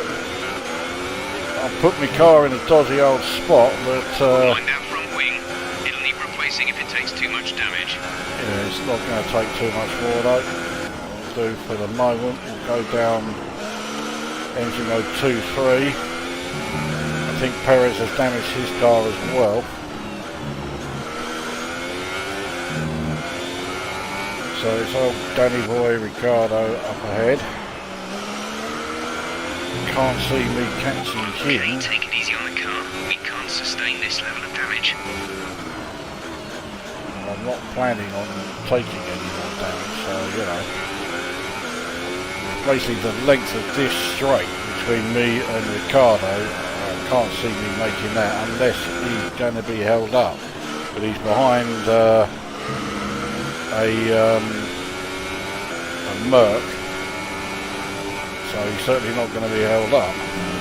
I put my car in a dodgy old spot, but Mind that front wing. It'll need replacing if it takes too much damage. yeah, it's not going to take too much more though. I'll do for the moment. We'll go down engine mode 2.3. I think Perez has damaged his car as well. So it's old Danny Boy Ricciardo up ahead. Can't see me catching Okay, him. take it easy on the car. We can't sustain this level of damage. I'm not planning on taking any more damage, so you know. Basically the length of this straight between me and Ricciardo, I can't see me making that unless he's going to be held up. But he's behind a Merc. So he's certainly not going to be held up.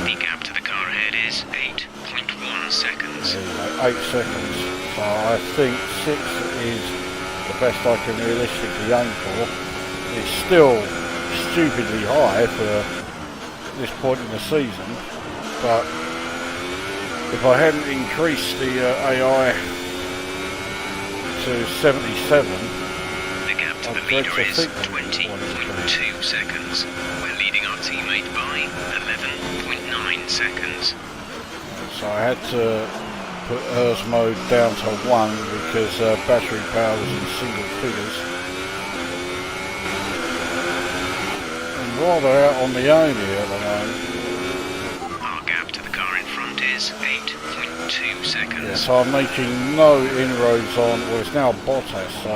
The gap to the car ahead is 8.1 seconds. There you go, 8 seconds. So I think 6 is the best I can realistically aim for. It's still stupidly high for this point in the season, but if I hadn't increased the AI to 77, The gap The leader is 20.2 seconds. We're leading our teammate by 11.9 seconds. So I had to put Earth mode down to 1 because battery power was in single figures. I'm rather out on my own here at the moment. Our gap to the car in front is 8.2 seconds. Yeah, so I'm making no inroads on, well it's now Bottas, so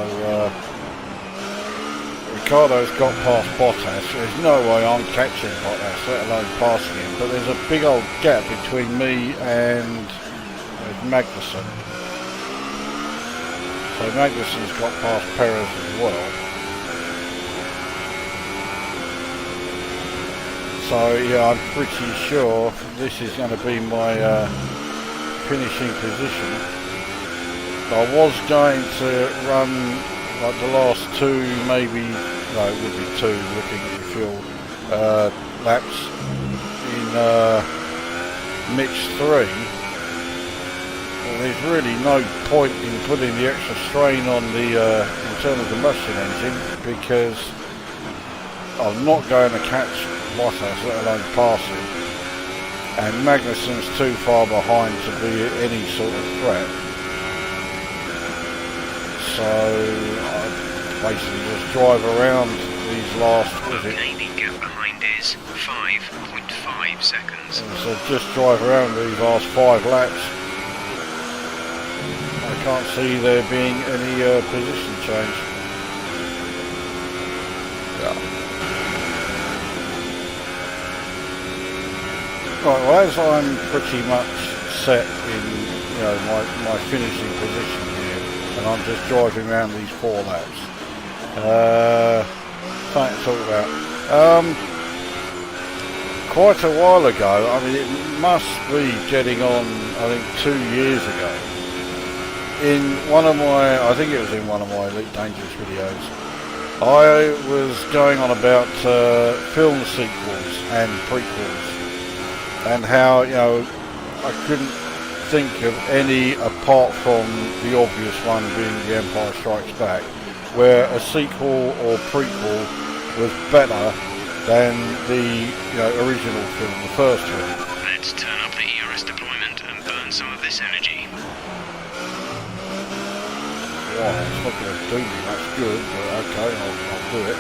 Ricardo's got past Bottas. There's no way I'm catching Bottas, let alone passing him, but there's a big old gap between me and Magnussen. So Magnussen's got past Perez as well. So yeah, I'm pretty sure this is going to be my finishing position. I was going to run like the last two, maybe, no it would be two looking at the fuel laps in mixed 3. There's really no point in putting the extra strain on the internal combustion engine because I'm not going to catch Bottas, let alone pass him, and Magnussen's too far behind to be any sort of threat. So I basically just drive around these last, Okay, the gap behind is 5.5 seconds. So just drive around these last 5 laps. I can't see there being any position change. Yeah. Right, well as I'm pretty much set in, you know, my finishing position here, and I'm just driving around these 4 laps. Something to talk about. Quite a while ago, I mean it must be getting on, I think 2 years ago, in one of my, I think it was in one of my Elite Dangerous videos, I was going on about film sequels and prequels, and how, you know, I couldn't think of any apart from the obvious one being The Empire Strikes Back, where a sequel or prequel was better than the, you know, original film, the first film. Let's turn up the ERS deployment and burn some of this energy. Wow, it's not going to do me much good, but okay, I'll do it.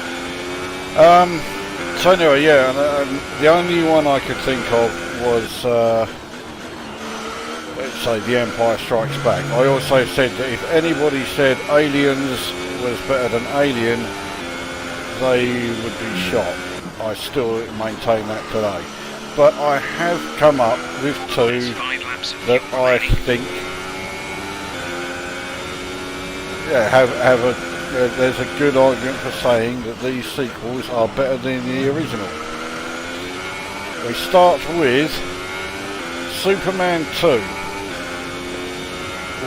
So anyway, yeah, and the only one I could think of was, let's say, The Empire Strikes Back. I also said that if anybody said Aliens was better than Alien, they would be shot. I still maintain that today. But I have come up with 2 that I think, yeah, have a, there's a good argument for saying that these sequels are better than the original. We start with Superman 2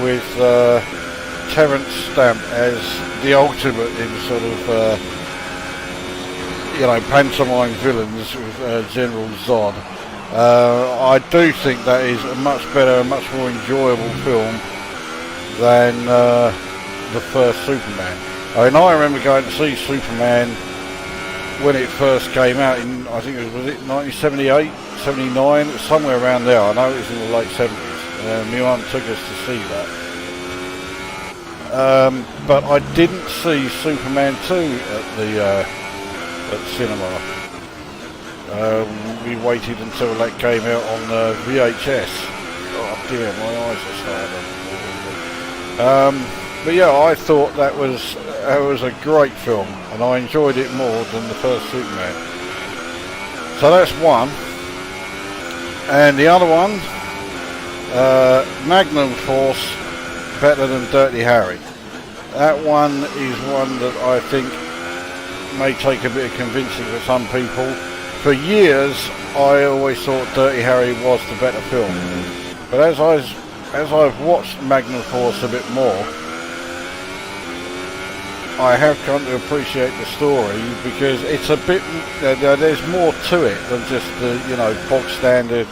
with Terence Stamp as the ultimate in sort of, you know, pantomime villains with General Zod. I do think that is a much better, a much more enjoyable film than the first Superman. I mean, I remember going to see Superman when it first came out in, I think it was it 1978, 79, it was somewhere around there. I know it was in the late 70s. My mum took us to see that. But I didn't see Superman 2 at the cinema. We waited until that came out on VHS. Oh dear, my eyes are starting. But yeah, I thought that was a great film, and I enjoyed it more than the first Superman. So that's one. And the other one, Magnum Force, better than Dirty Harry. That one is one that I think may take a bit of convincing for some people. For years, I always thought Dirty Harry was the better film. But as I've watched Magnum Force a bit more, I have come to appreciate the story because it's a bit, there's more to it than just the, you know, bog standard,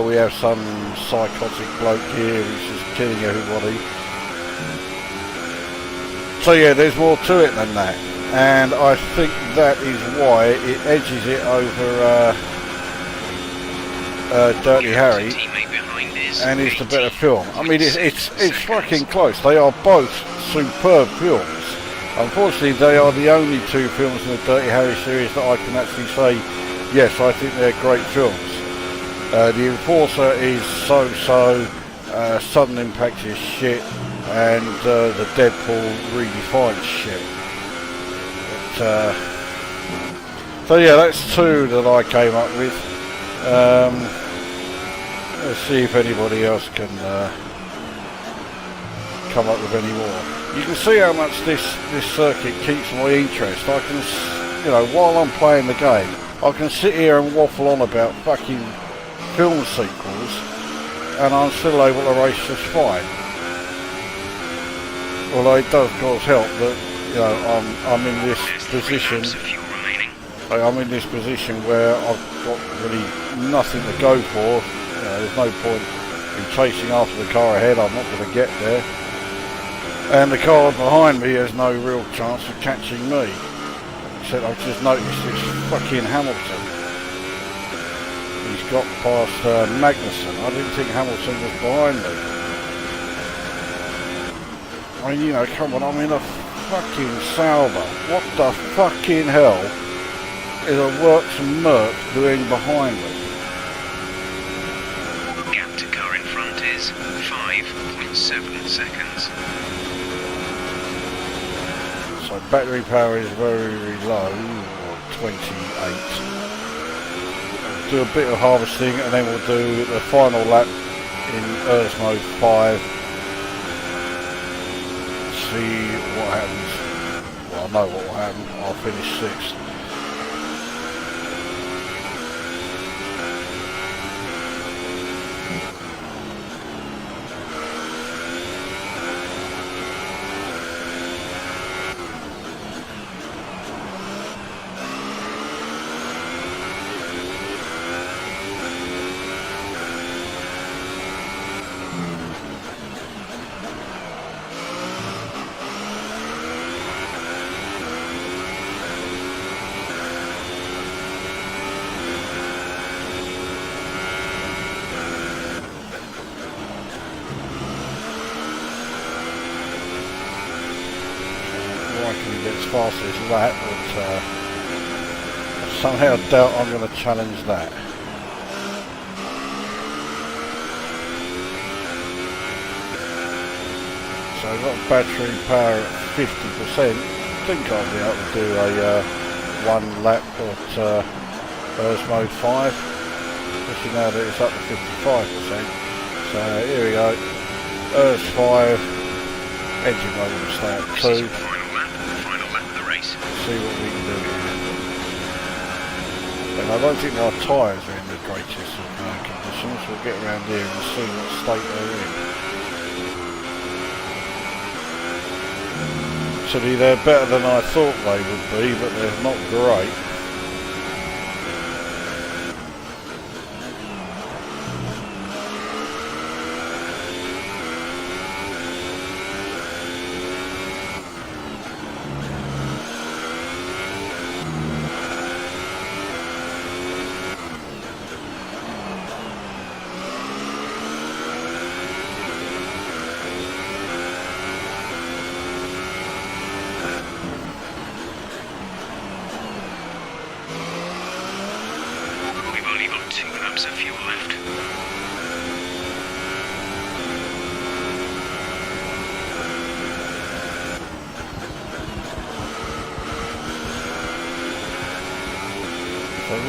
we have some psychotic bloke here who's just killing everybody. So yeah, there's more to it than that. and I think that is why it edges it over Dirty Harry, and it's the better film. I mean, it's fucking close. They are both superb films. Unfortunately, they are the only two films in the Dirty Harry series that I can actually say, yes, I think they're great films. The Enforcer is so-so, Sudden Impact is shit, and the Deadpool really fine shit. But, so yeah, that's two that I came up with. Let's see if anybody else can come up with any more. You can see how much this circuit keeps my interest. I can, you know, while I'm playing the game, I can sit here and waffle on about fucking film sequels, and I'm still able to race just fine. Although it does, of course, help that, you know, I'm in this position. I'm in this position where I've got really nothing to go for. You know, there's no point in chasing after the car ahead. I'm not going to get there. And the car behind me has no real chance of catching me. Except I've just noticed it's fucking Hamilton. He's got past Magnussen. I didn't think Hamilton was behind me. I mean, you know, come on, I'm in a fucking Sauber. What the fucking hell is a Works Merc doing behind me? Gap to car in front is 5.7 seconds. So battery power is very low, or 28. Do a bit of harvesting and then we'll do the final lap in Earth Mode 5. See what happens. Well, I know what will happen. I'll finish 6th. Fast as that, but I somehow doubt I'm going to challenge that. So I've got battery power at 50%. I think I'll be able to do a one lap at Earth Mode 5, especially now that it's up to 55%. So here we go, Earth 5, engine mode will stay at 2. See what we can do here. And I don't think my tyres are in the greatest of conditions. We'll get around here and see what state they're in. Actually, they're better than I thought they would be, but they're not great.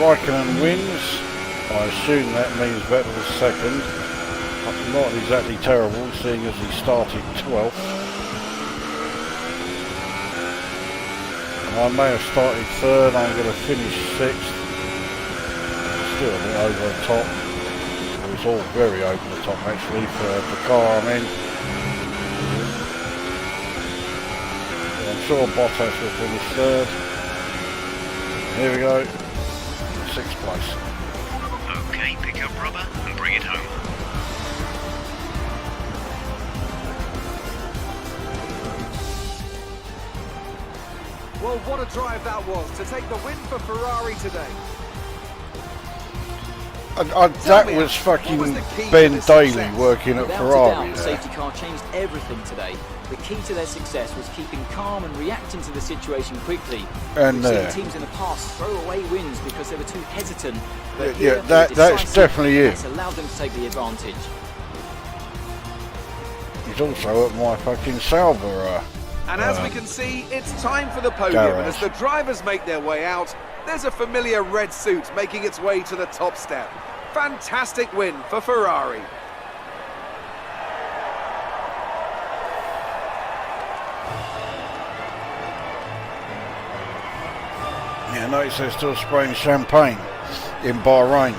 Raikkonen wins. I assume that means Vettel's second. Not exactly terrible, seeing as he started 12th. And I may have started third. I'm going to finish 6th. Still a bit over the top. It was all very over the top actually for the car I'm in. I'm sure Bottas will finish third. Here we go. 6th place. Okay, pick up rubber and bring it home. Well, what a drive that was to take the win for Ferrari today. That was fucking Ben Daly working at Ferrari. The safety car changed everything today. The key to their success was keeping calm and reacting to the situation quickly. And we've seen teams in the past throw away wins because they were too hesitant. But yeah, that's definitely it. That's allowed them to take the advantage. He's also at my fucking Sauber. And as we can see, it's time for the podium. And as the drivers make their way out, there's a familiar red suit making its way to the top step. Fantastic win for Ferrari. Yeah, notice they're still spraying champagne in Bahrain.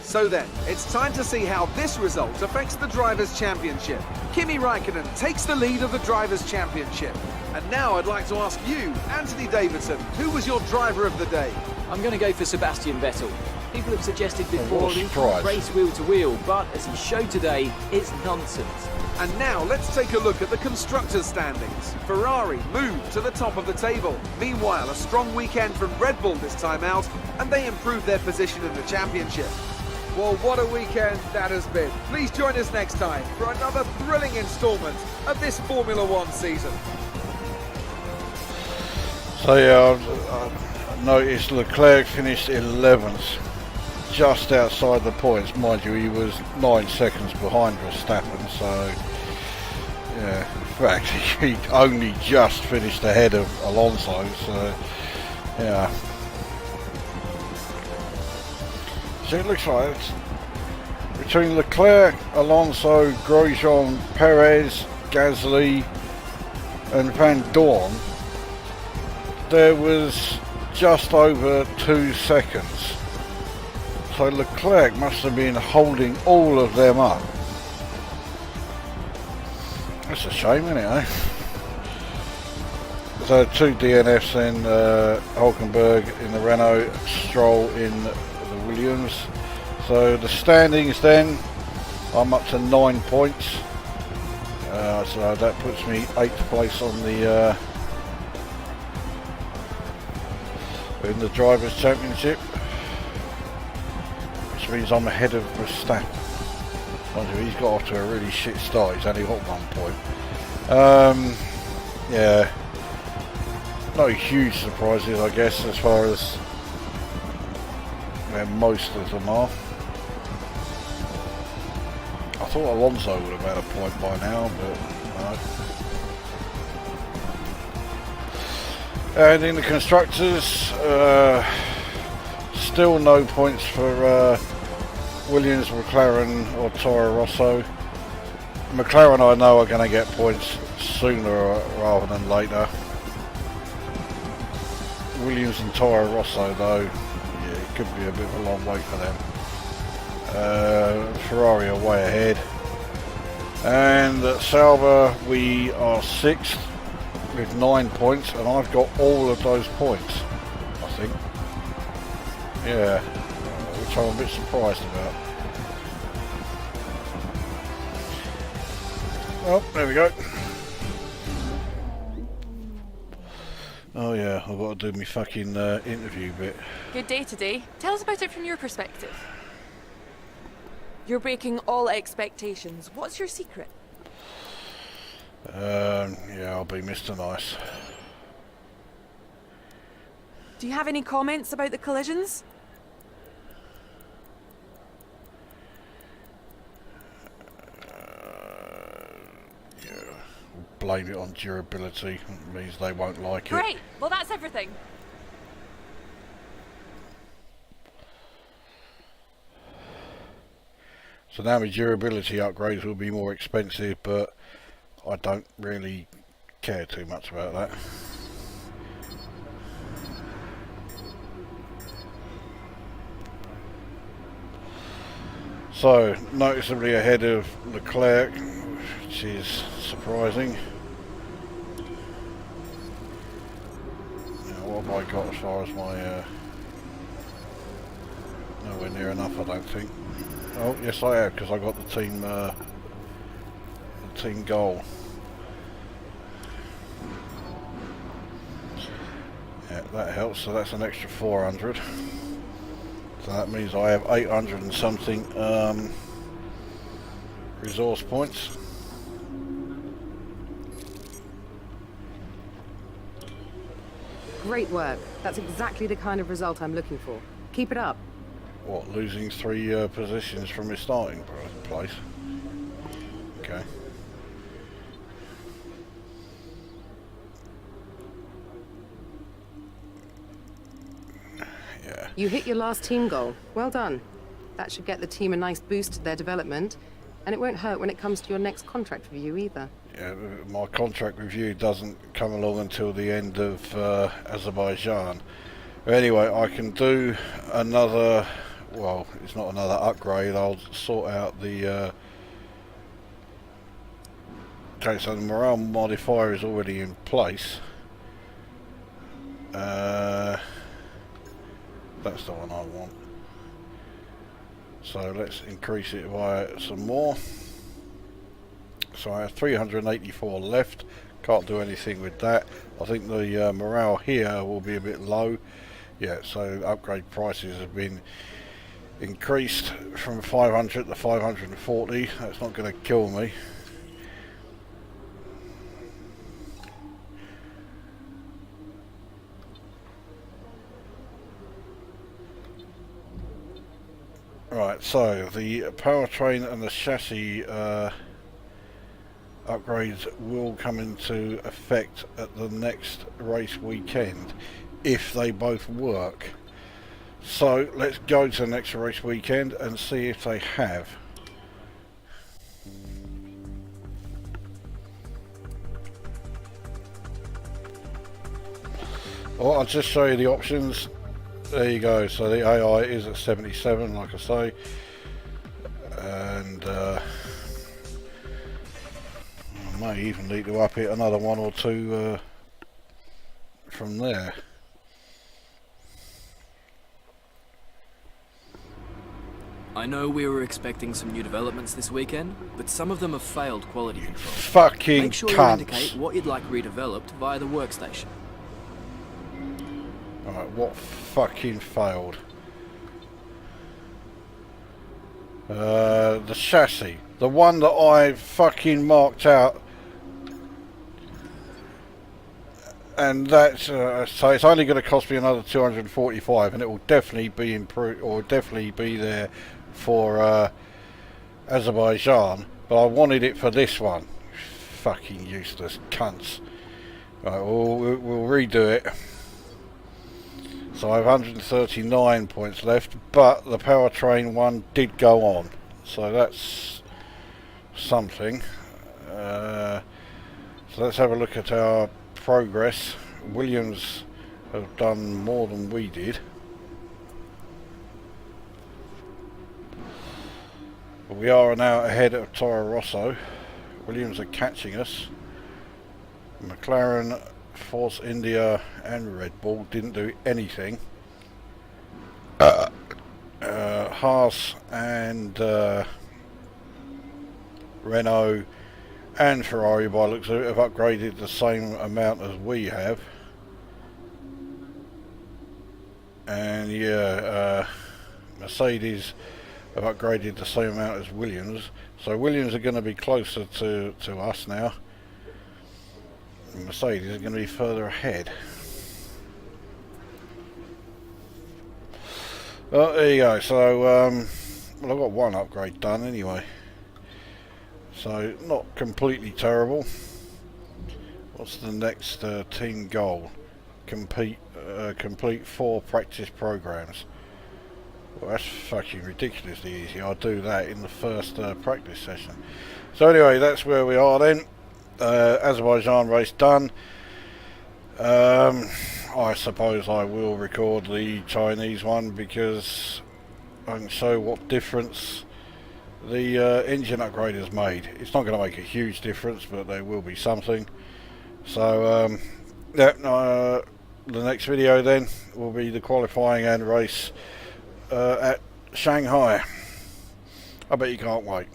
So then, it's time to see how this result affects the Drivers' Championship. Kimi Raikkonen takes the lead of the Drivers' Championship. And now I'd like to ask you, Anthony Davidson, who was your driver of the day? I'm going to go for Sebastian Vettel. People have suggested before that he can't race wheel to wheel, but as he showed today, it's nonsense. And now let's take a look at the constructors' standings. Ferrari moved to the top of the table. Meanwhile, a strong weekend from Red Bull this time out, and they improved their position in the championship. Well, what a weekend that has been. Please join us next time for another thrilling instalment of this Formula One season. So yeah, I noticed Leclerc finished 11th, just outside the points. Mind you, he was 9 seconds behind Verstappen, so yeah, in fact he only just finished ahead of Alonso, so yeah. So it looks like it's between Leclerc, Alonso, Grosjean, Perez, Gasly and Van Dorn, there was just over 2 seconds. So Leclerc must have been holding all of them up. That's a shame, isn't it, eh? So 2 DNFs then, Hulkenberg in the Renault, Stroll in the Williams. So the standings then, I'm up to 9 points. So that puts me 8th place on the in the Drivers' Championship, which means I'm ahead of Verstappen. He's got off to a really shit start. He's only got 1 point. Yeah, no huge surprises, I guess, as far as where most of them are. I thought Alonso would have had a point by now, but no. And in the constructors, still no points for Williams, McLaren or Toro Rosso. McLaren I know are going to get points sooner rather than later. Williams and Toro Rosso though, yeah, it could be a bit of a long wait for them. Ferrari are way ahead. And at Sauber we are 6th with 9 points, and I've got all of those points, I think. Yeah, which I'm a bit surprised about. Well, there we go. Oh yeah, I've got to do my fucking interview bit. Good day today. Tell us about it from your perspective. You're breaking all expectations. What's your secret? Yeah, I'll be Mr. Nice. Do you have any comments about the collisions? Yeah, blame it on durability. It means they won't like it. Great. Well, that's everything. So now my durability upgrades will be more expensive, but I don't really care too much about that. So, noticeably ahead of Leclerc, which is surprising. Now, what have I got as far as my near enough, I don't think. Oh, yes I have, because I got the team goal. Yeah, that helps, so that's an extra 400. So that means I have 800 and something resource points. Great work. That's exactly the kind of result I'm looking for. Keep it up. What, losing 3 positions from his starting place? Okay. Yeah. You hit your last team goal. Well done. That should get the team a nice boost to their development, and it won't hurt when it comes to your next contract review either. Yeah, my contract review doesn't come along until the end of Azerbaijan. But anyway, I can do another, well, it's not another upgrade, I'll sort out the... okay, so the morale modifier is already in place. That's the one I want. So let's increase it by some more. So I have 384 left. Can't do anything with that. I think the morale here will be a bit low. Yeah, so upgrade prices have been increased from 500 to 540. That's not going to kill me. Right, so the powertrain and the chassis upgrades will come into effect at the next race weekend if they both work. So let's go to the next race weekend and see if they have. Well, I'll just show you the options. There you go, so the AI is at 77, like I say, and I may even need to up it another 1 or 2 from there. I know we were expecting some new developments this weekend, but some of them have failed quality control. Fucking Make sure you cunts. indicate what you'd like redeveloped via the workstation. Alright, what fucking failed? The chassis. The one that I fucking marked out. And that's, so it's only going to cost me another 245, and it will definitely be improved, or definitely be there for Azerbaijan. But I wanted it for this one. Fucking useless cunts. Right, we'll redo it. So I have 139 points left, but the powertrain one did go on, so that's something. So let's have a look at our progress. Williams have done more than we did. But we are now ahead of Toro Rosso. Williams are catching us. McLaren, Force India and Red Bull didn't do anything. Haas and Renault and Ferrari, by the looks of it, have upgraded the same amount as we have. And yeah, Mercedes have upgraded the same amount as Williams. So Williams are going to be closer to us now. Mercedes is going to be further ahead. Well, there you go. So, well, I've got one upgrade done anyway. So, not completely terrible. What's the next team goal? Complete 4 practice programs. Well, that's fucking ridiculously easy. I'll do that in the first practice session. So anyway, that's where we are then. Azerbaijan race done. I suppose I will record the Chinese one because I can show what difference the engine upgrade has made. It's not going to make a huge difference, but there will be something. So yeah, the next video then will be the qualifying and race at Shanghai. I bet you can't wait.